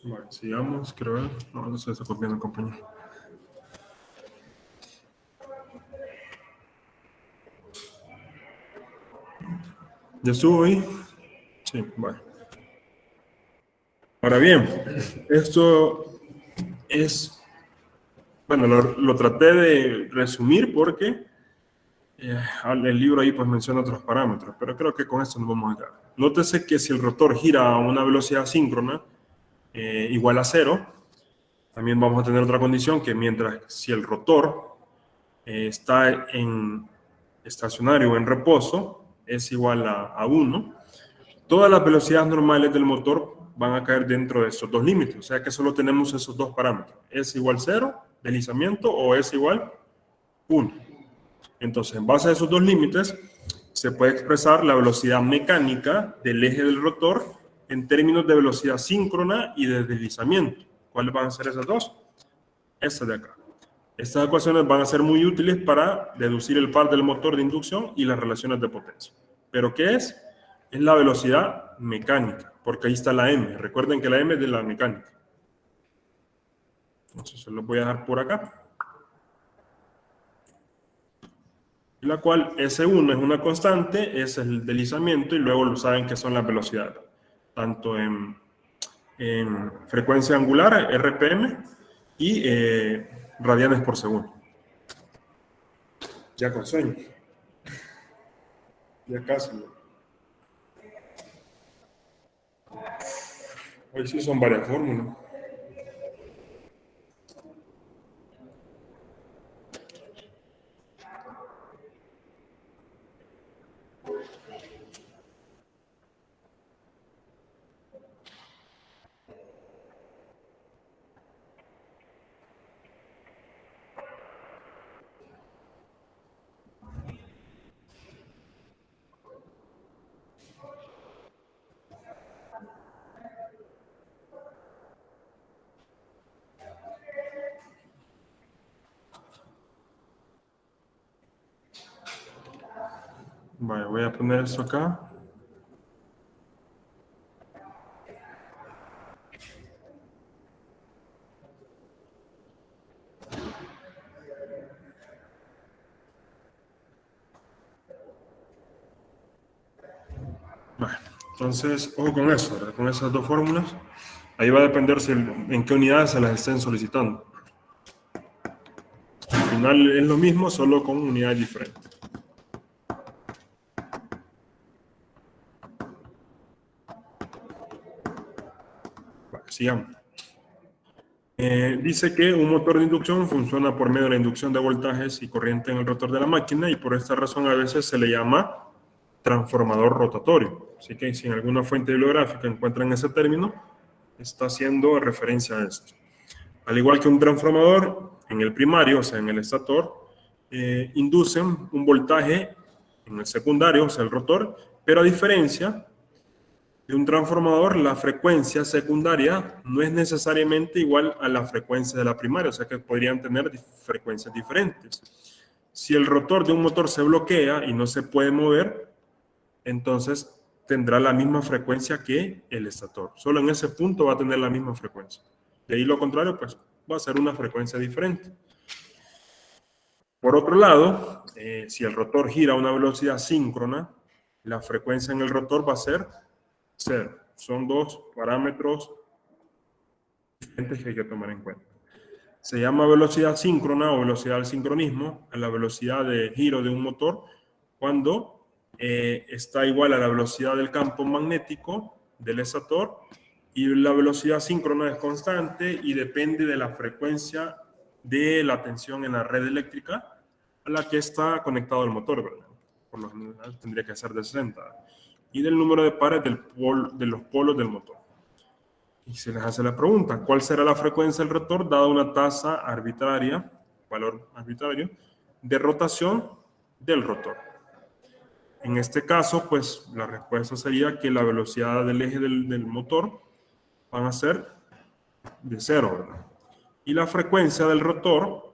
A: Bueno, sigamos, creo. No se está copiando, compañero. ¿Ya estuvo ahí? Sí, bueno. Ahora bien, esto es, bueno, lo traté de resumir porque el libro ahí pues menciona otros parámetros, pero creo que con esto nos vamos a quedar. Nótese que si el rotor gira a una velocidad síncrona igual a 0, también vamos a tener otra condición que mientras si el rotor está en estacionario o en reposo, es igual a 1, todas las velocidades normales del motor van a caer dentro de esos dos límites, o sea que solo tenemos esos dos parámetros, es igual 0, deslizamiento, o es igual 1. Entonces, en base a esos dos límites, se puede expresar la velocidad mecánica del eje del rotor en términos de velocidad síncrona y de deslizamiento. ¿Cuáles van a ser esas dos? Estas de acá. Estas ecuaciones van a ser muy útiles para deducir el par del motor de inducción y las relaciones de potencia. ¿Pero qué es? Es la velocidad mecánica, porque ahí está la M. Recuerden que la M es de la mecánica. Entonces, se lo voy a dejar por acá. La cual S1 es una constante, es el deslizamiento y luego lo saben que son las velocidades, tanto en frecuencia angular, RPM, y radianes por segundo. Ya con sueño. Ya casi. Hoy sí son varias fórmulas. Vale, voy a poner esto acá. Vale, entonces, ojo con eso, ¿verdad? Con esas dos fórmulas. Ahí va a depender en qué unidades se las estén solicitando. Al final es lo mismo, solo con unidades diferentes. Vale, sigamos. Dice que un motor de inducción funciona por medio de la inducción de voltajes y corriente en el rotor de la máquina y por esta razón a veces se le llama transformador rotatorio. Así que si en alguna fuente bibliográfica encuentran ese término, está haciendo referencia a esto. Al igual que un transformador, en el primario, o sea, en el estator, inducen un voltaje en el secundario, o sea, el rotor, pero a diferencia de un transformador, la frecuencia secundaria no es necesariamente igual a la frecuencia de la primaria, o sea que podrían tener frecuencias diferentes. Si el rotor de un motor se bloquea y no se puede mover, entonces tendrá la misma frecuencia que el estator. Solo en ese punto va a tener la misma frecuencia. De ahí lo contrario, pues va a ser una frecuencia diferente. Por otro lado, si el rotor gira a una velocidad síncrona, la frecuencia en el rotor va a ser 0. Son dos parámetros diferentes que hay que tomar en cuenta. Se llama velocidad síncrona o velocidad del sincronismo a la velocidad de giro de un motor cuando está igual a la velocidad del campo magnético del estator y la velocidad síncrona es constante y depende de la frecuencia de la tensión en la red eléctrica a la que está conectado el motor, ¿verdad? Por lo general tendría que ser de 60 y del número de pares de los polos del motor. Y se les hace la pregunta, ¿cuál será la frecuencia del rotor dada una tasa arbitraria, valor arbitrario, de rotación del rotor? En este caso, pues la respuesta sería que la velocidad del eje del motor van a ser de 0, ¿verdad? Y la frecuencia del rotor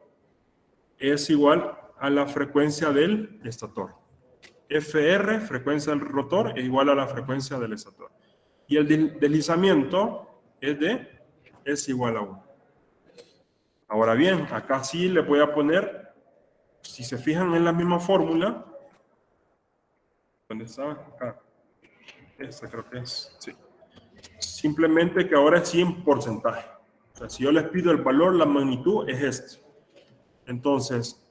A: es igual a la frecuencia del estator. FR, frecuencia del rotor, es igual a la frecuencia del estator. Y el deslizamiento es igual a 1. Ahora bien, acá sí le voy a poner, si se fijan en la misma fórmula, ¿dónde está? Acá. Esta creo que es, sí. Simplemente que ahora es 100 porcentaje. O sea, si yo les pido el valor, la magnitud es este. Entonces,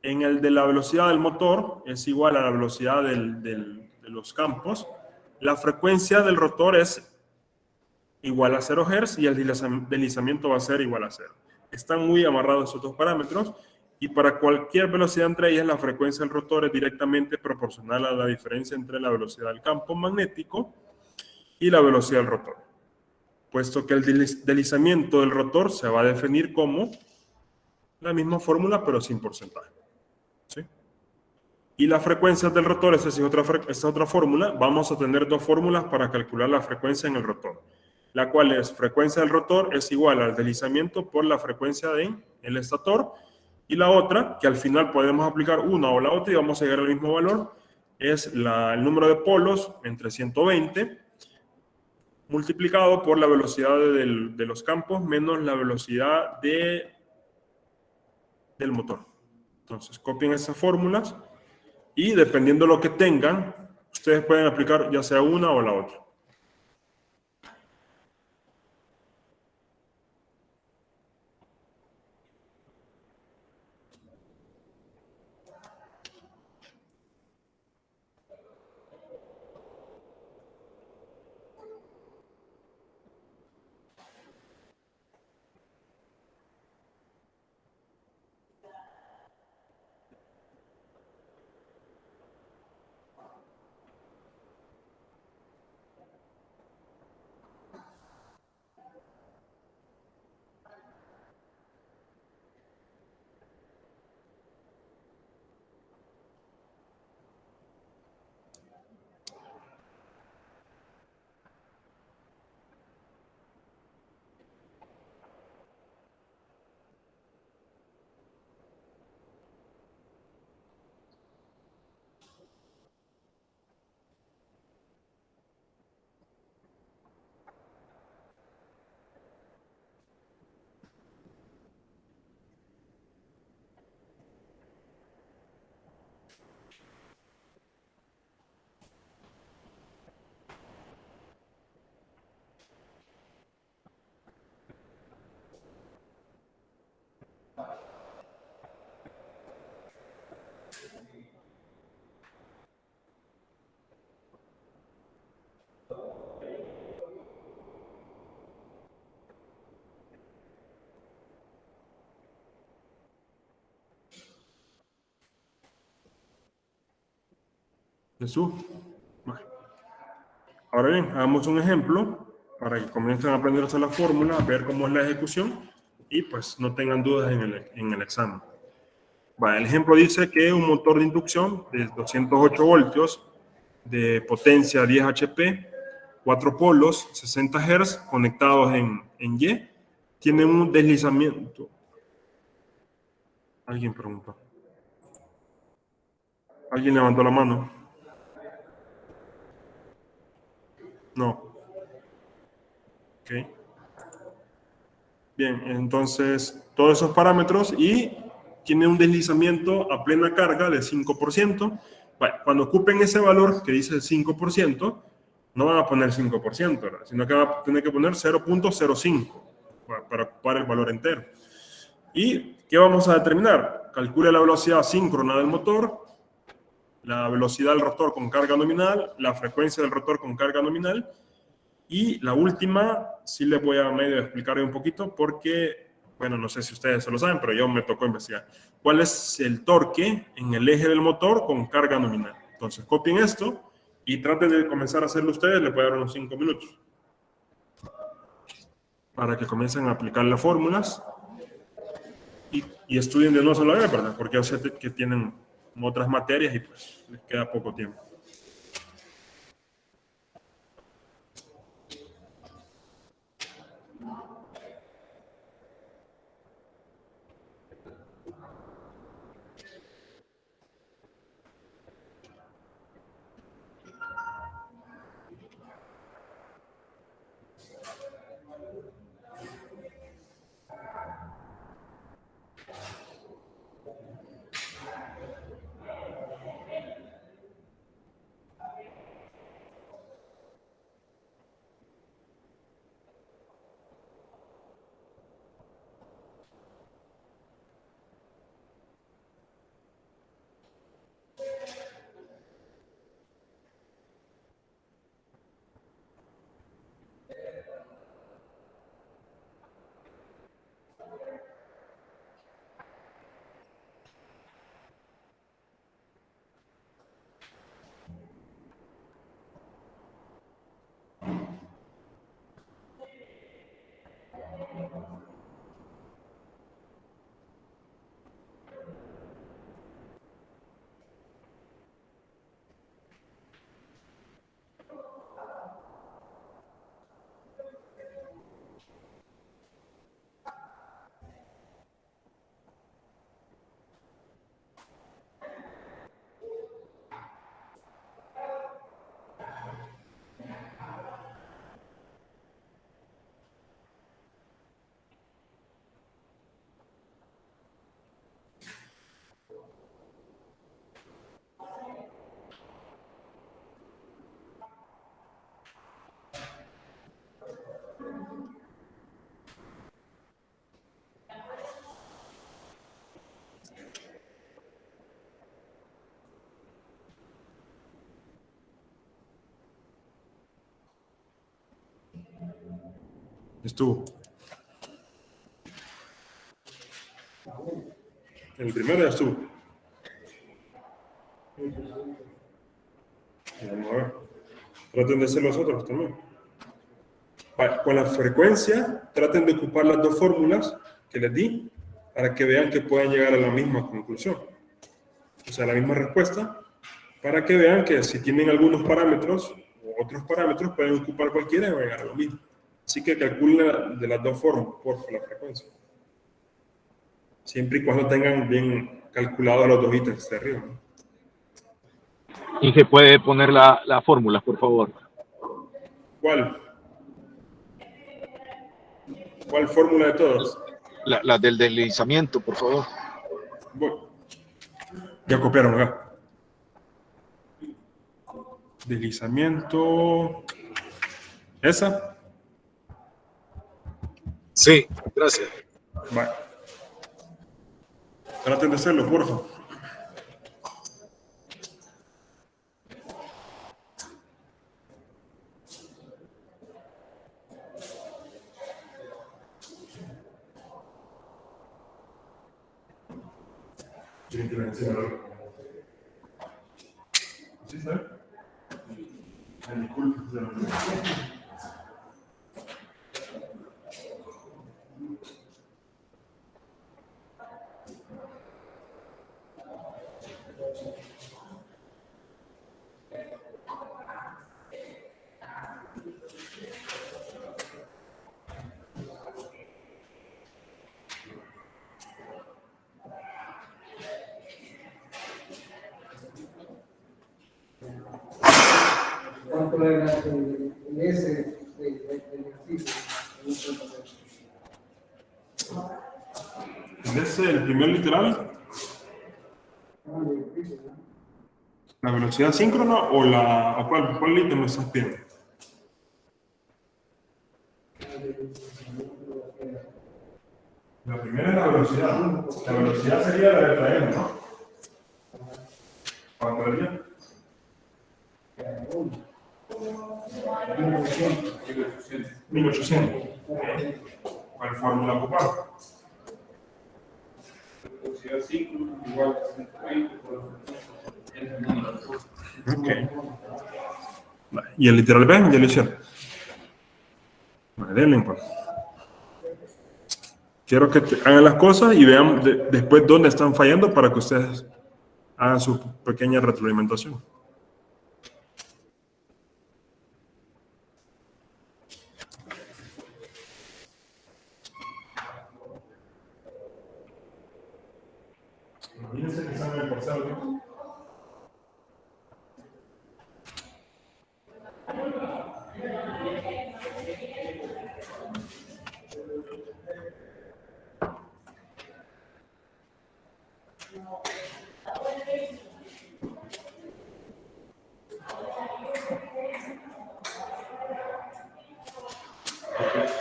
A: en el de la velocidad del motor es igual a la velocidad de los campos. La frecuencia del rotor es igual a 0 Hz y el deslizamiento va a ser igual a 0. Están muy amarrados esos dos parámetros y para cualquier velocidad entre ellas la frecuencia del rotor es directamente proporcional a la diferencia entre la velocidad del campo magnético y la velocidad del rotor, puesto que el deslizamiento del rotor se va a definir como la misma fórmula pero sin porcentaje. ¿Sí? Y la frecuencia del rotor, esta es otra fórmula. Vamos a tener dos fórmulas para calcular la frecuencia en el rotor, la cual es frecuencia del rotor es igual al deslizamiento por la frecuencia del estator, y la otra, que al final podemos aplicar una o la otra y vamos a llegar al mismo valor, es el número de polos entre 120 multiplicado por la velocidad de los campos menos la velocidad del motor. Entonces copien esas fórmulas y dependiendo de lo que tengan, ustedes pueden aplicar ya sea una o la otra. Jesús. Vale. Ahora bien, hagamos un ejemplo para que comiencen a aprenderse la fórmula, a ver cómo es la ejecución y pues no tengan dudas en el examen. Vale, el ejemplo dice que un motor de inducción de 208 voltios de potencia 10 HP, 4 polos, 60 Hz conectados en Y, tiene un deslizamiento. Alguien preguntó. ¿Alguien levantó la mano? No. Ok. Bien, entonces todos esos parámetros y tiene un deslizamiento a plena carga de 5%. Vale, cuando ocupen ese valor que dice 5%, no van a poner 5%, ¿verdad? Sino que van a tener que poner 0.05 para ocupar el valor entero. ¿Y qué vamos a determinar? Calcule la velocidad síncrona del motor, la velocidad del rotor con carga nominal, la frecuencia del rotor con carga nominal. Y la última, sí les voy a medio explicar un poquito porque, bueno, no sé si ustedes se lo saben, pero yo me tocó investigar. ¿Cuál es el torque en el eje del motor con carga nominal? Entonces, copien esto y traten de comenzar a hacerlo ustedes. Les voy a dar unos 5 minutos para que comiencen a aplicar las fórmulas y estudien de una sola vez, ¿verdad? Porque yo sé que tienen otras materias y pues les queda poco tiempo. Estuvo. El primero ya estuvo. Vamos a ver. Traten de hacer los otros también. Vale, con la frecuencia, traten de ocupar las dos fórmulas que les di para que vean que pueden llegar a la misma conclusión. O sea, la misma respuesta, para que vean que si tienen algunos parámetros o otros parámetros, pueden ocupar cualquiera y van a llegar a lo mismo. Así que calculen de las dos formas, por favor, la frecuencia. Siempre y cuando tengan bien calculados los dos ítems de arriba, ¿no?
J: Y se puede poner la fórmula, por favor.
A: ¿Cuál? ¿Cuál fórmula de todas?
J: La del deslizamiento, por favor.
A: Bueno, ya copiaron acá. Deslizamiento. ¿Esa?
J: Sí, gracias.
A: Vale. Traten de hacerlo, por favor. ¿Sí sabes? Ay, disculpe.
I: ¿Cuánto era el ese del ejercicio?
A: ¿En ese, el primer literal? ¿La velocidad síncrona o cuál ítem me estás pidiendo? La primera es la velocidad. La velocidad sería la de la M, ¿no? ¿Cuánto sería? 1800. ¿Cuál fórmula ocupar?
C: Velocidad 5 igual a 120 por el número.
A: Ok. Vale, ¿y el literal B? Ya lo hicieron. Vale, denle pues. Quiero que hagan las cosas y vean después dónde están fallando para que ustedes hagan su pequeña retroalimentación. Imagínense que están en el parcial, ¿no?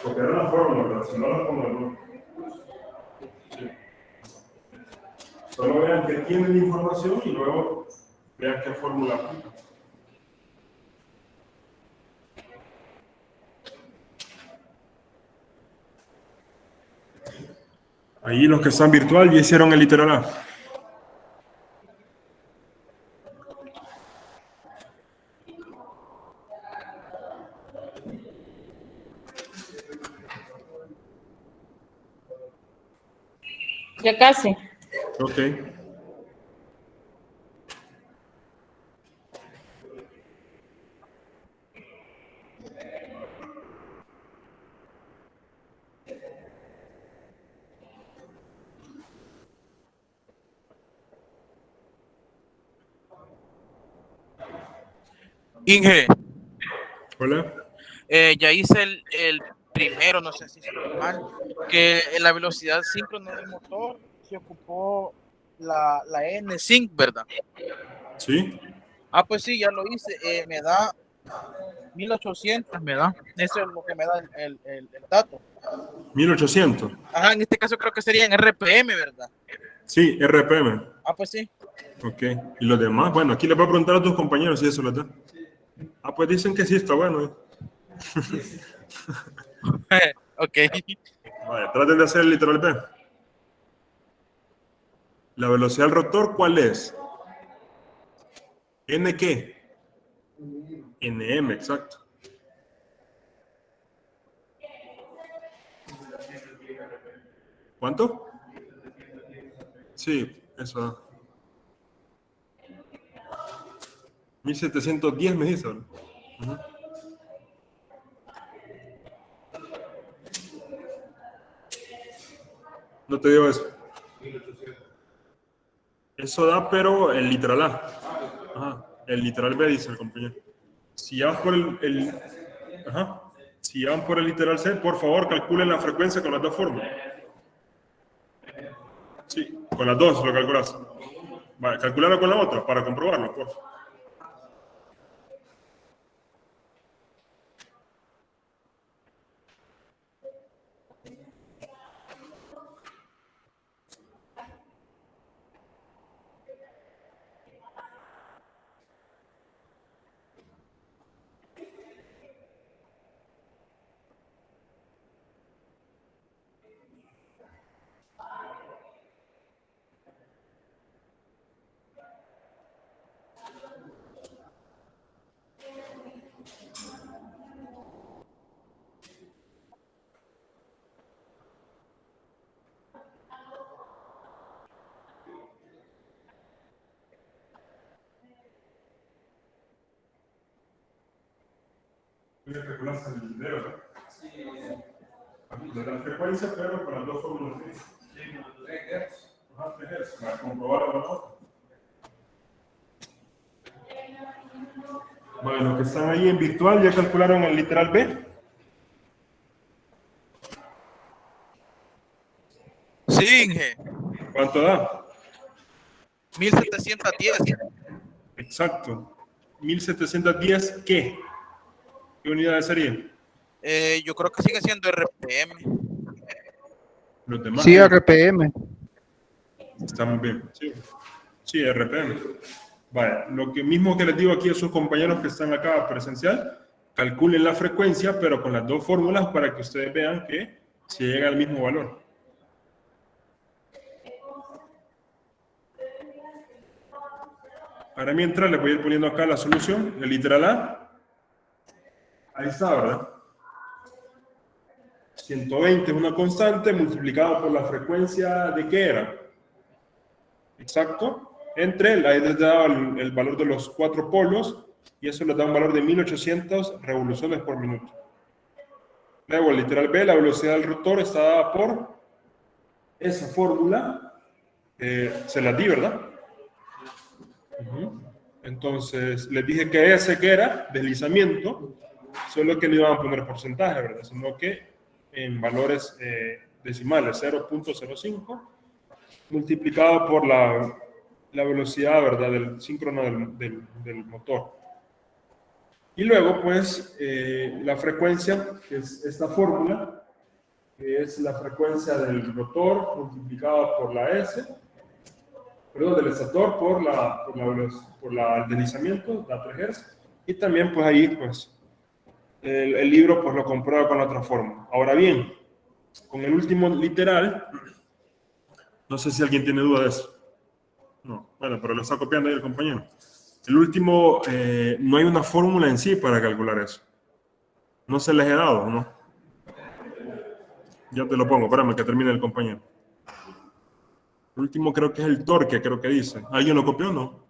A: Copiar la fórmula, pero si no la pongo no. Sí. Solo vean que tienen información y luego vean qué fórmula aplican. Ahí los que están virtual ya hicieron el literal A.
G: Ya casi.
A: Ok.
K: Inge,
A: Hola.
K: ya hice el primero, no sé si estoy mal, que en la velocidad síncrona del motor se ocupó la N-Sync, ¿verdad?
A: ¿Sí?
K: Ah, pues sí, ya lo hice. Me da 1800, me da. Eso es lo que me da el dato.
A: 1800.
K: Ajá, en este caso creo que sería en RPM, ¿verdad?
A: Sí, RPM.
K: Ah, pues sí.
A: Ok. ¿Y los demás? Bueno, aquí les voy a preguntar a tus compañeros si eso les da. Ah, pues dicen que sí, está bueno.
K: Ok.
A: Vale, traten de hacer el literal B. ¿La velocidad del rotor cuál es? ¿N qué? NM, exacto. ¿Cuánto? Sí, eso. 1710 me dice. Uh-huh. No te digo eso. Eso da, pero el literal A. Ajá. El literal B dice el compañero. Si ya vas por ajá. Si ya van por el literal C, por favor calculen la frecuencia con las dos formas. Sí, con las dos lo calculas. Vale, calcularlo con la otra para comprobarlo, por favor. Voy a calcular el dedo, ¿no?
C: Sí.
A: De la frecuencia, pero con las dos fórmulas de
C: 3 Hz.
A: Ajá, 3 Hz, para comprobar la otra. Bueno, los que están ahí en virtual, ¿ya calcularon el literal B?
K: Sí, Inge.
A: ¿Cuánto da?
K: 1710.
A: Exacto. 1710, ¿qué? ¿Qué unidad sería?
K: Yo creo que sigue siendo RPM.
A: Los demás.
H: Sí, RPM.
A: Estamos bien. Sí, sí, RPM. Vale, lo que mismo que les digo aquí a sus compañeros que están acá presencial, calculen la frecuencia, pero con las dos fórmulas para que ustedes vean que se llega al mismo valor. Ahora mientras les voy a ir poniendo acá la solución, el literal A. Ahí está, ¿verdad? 120 es una constante multiplicado por la frecuencia de ¿qué era? Exacto. Entre, ahí les da el valor de los 4 polos y eso les da un valor de 1800 revoluciones por minuto. Luego, el literal B, la velocidad del rotor está dada por esa fórmula. Se las di, ¿verdad? Entonces, les dije que ese que era deslizamiento, solo que no iban a poner porcentaje, ¿verdad? Sino que en valores decimales, 0.05 multiplicado por la velocidad, ¿verdad? Del síncrono del motor. Y luego, pues, la frecuencia, que es esta fórmula, que es la frecuencia del rotor multiplicada por la S, perdón, del estator por el deslizamiento, da 3 Hz. Y también, pues, ahí, pues, el libro, pues, lo comprueba con otra fórmula. Ahora bien, con el último literal, no sé si alguien tiene duda de eso. No, bueno, pero lo está copiando ahí el compañero. El último, no hay una fórmula en sí para calcular eso. No se les he dado, ¿no? Ya te lo pongo, espérame que termine el compañero. El último creo que es el torque, creo que dice. ¿Alguien lo copió o no?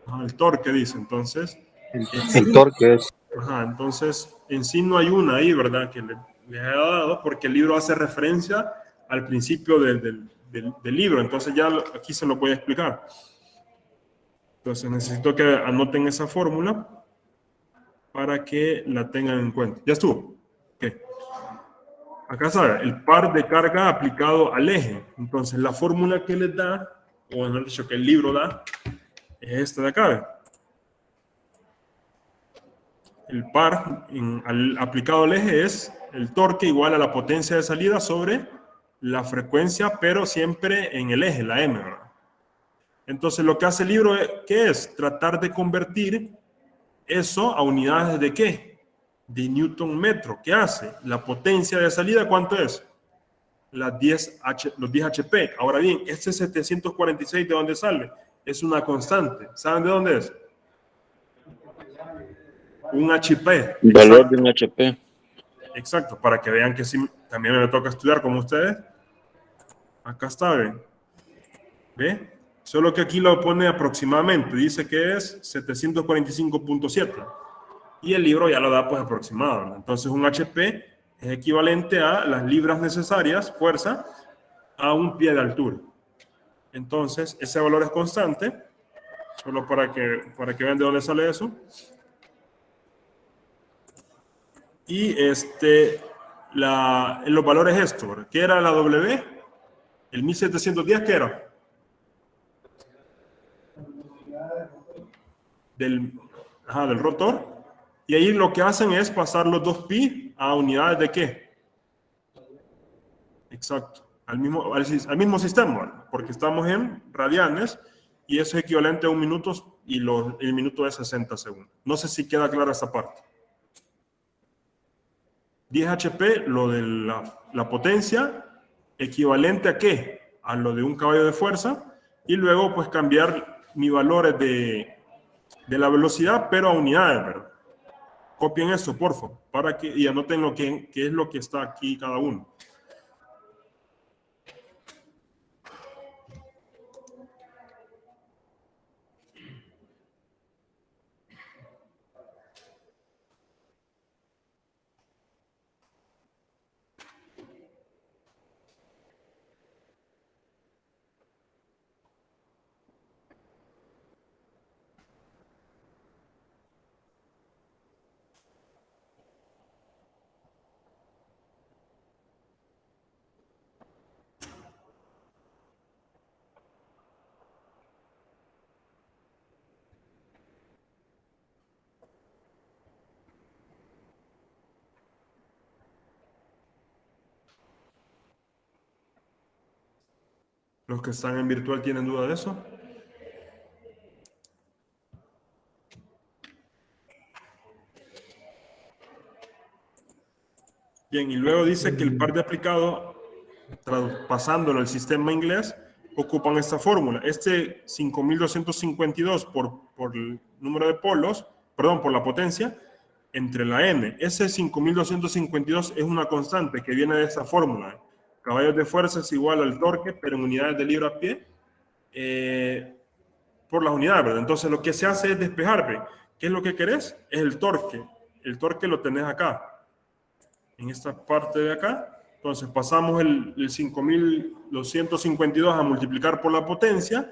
A: Ajá, el torque dice, entonces.
F: El torque es.
A: Ajá, entonces, en sí no hay una ahí, ¿verdad? Que les he dado, porque el libro hace referencia al principio del libro. Entonces ya aquí se lo voy a explicar. Entonces necesito que anoten esa fórmula para que la tengan en cuenta. ¿Ya estuvo? Ok. Acá sabe, el par de carga aplicado al eje. Entonces la fórmula que les da, o mejor dicho que el libro da, es esta de acá. El par aplicado al eje es el torque igual a la potencia de salida sobre la frecuencia, pero siempre en el eje, la M, ¿verdad? Entonces, lo que hace el libro, ¿qué es? Tratar de convertir eso a unidades de ¿qué? De Newton metro. ¿Qué hace? La potencia de salida, ¿cuánto es? Los 10 HP. Ahora bien, este 746, ¿de dónde sale? Es una constante. ¿Saben de dónde es? Un HP.
E: Valor de un HP.
A: Exacto, para que vean que sí, también me toca estudiar como ustedes. Acá está, ¿ven? ¿Ve? Solo que aquí lo pone aproximadamente, dice que es 745.7 y el libro ya lo da pues aproximado, ¿verdad? Entonces un HP es equivalente a las libras necesarias, fuerza, a un pie de altura. Entonces ese valor es constante, solo para que vean de dónde sale eso. Y los valores esto, ¿verdad? ¿Qué era la W? El 1710, ¿qué era? Del rotor, y ahí lo que hacen es pasar los 2pi a unidades de ¿qué? Exacto, al mismo sistema, ¿verdad? Porque estamos en radianes y eso es equivalente a un minuto y el minuto es 60 segundos. No sé si queda clara esta parte. 10 HP, lo de la potencia, equivalente a ¿qué? A lo de un caballo de fuerza, y luego pues cambiar mis valores de la velocidad, pero a unidades, ¿verdad? Copien esto, por favor, y anoten qué es lo que está aquí cada uno. Los que están en virtual tienen duda de eso. Bien, y luego dice que el par de aplicado, pasándolo al sistema inglés, ocupan esta fórmula. Este 5252 por el número de polos, perdón, por la potencia, entre la n. Ese 5252 es una constante que viene de esta fórmula. Caballos de fuerza es igual al torque, pero en unidades de libra-pie, por las unidades, ¿verdad? Entonces lo que se hace es despejar, ¿ve? ¿Qué es lo que querés? Es el torque. El torque lo tenés acá, en esta parte de acá. Entonces pasamos el 5252 a multiplicar por la potencia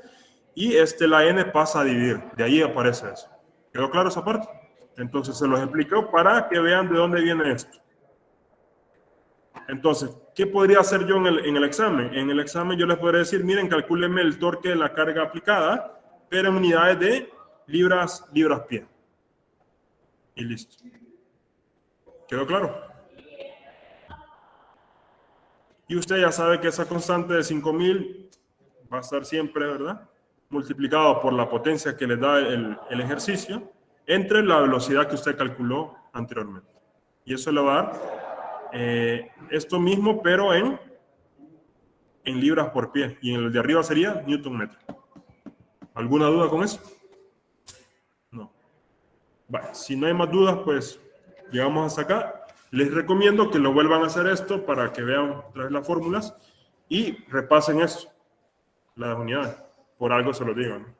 A: y la n pasa a dividir. De ahí aparece eso. ¿Quedó claro esa parte? Entonces se los explico para que vean de dónde viene esto. Entonces, ¿qué podría hacer yo en el examen? En el examen yo les podría decir, miren, calcúlenme el torque de la carga aplicada, pero en unidades de libras-pie. Y listo. ¿Quedó claro? Y usted ya sabe que esa constante de 5000 va a estar siempre, ¿verdad? Multiplicado por la potencia que le da el ejercicio entre la velocidad que usted calculó anteriormente. Y eso le va a dar esto mismo, pero en libras por pie. Y en el de arriba sería newton metro. ¿Alguna duda con eso? No. Vale, si no hay más dudas, pues llegamos hasta acá. Les recomiendo que lo vuelvan a hacer esto para que vean otra vez las fórmulas y repasen eso, las unidades. Por algo se lo digo, ¿no?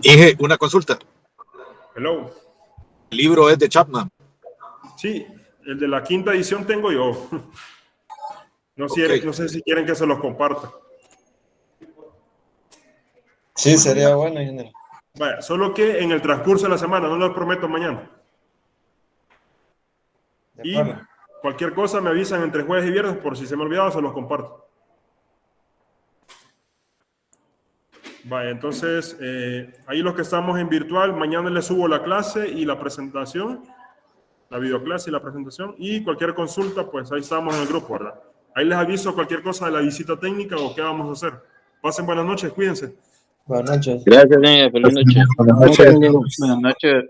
J: Inge, una consulta.
A: Hello.
J: El libro es de Chapman.
A: Sí, el de la 5ª edición tengo yo. No, no sé si quieren que se los comparta.
F: Sí, sería bueno, ingeniero.
A: Vaya, solo que en el transcurso de la semana, no lo prometo mañana. Y cualquier cosa me avisan entre jueves y viernes, por si se me ha olvidado, se los comparto. Vaya, entonces, ahí los que estamos en virtual, mañana les subo la clase y la presentación, la videoclase y la presentación, y cualquier consulta, pues ahí estamos en el grupo, ¿verdad? Ahí les aviso cualquier cosa de la visita técnica o qué vamos a hacer. Pasen buenas noches, cuídense.
F: Buenas noches.
E: Gracias, niña. Feliz noche.
F: Buenas noches.
E: Buenas noches.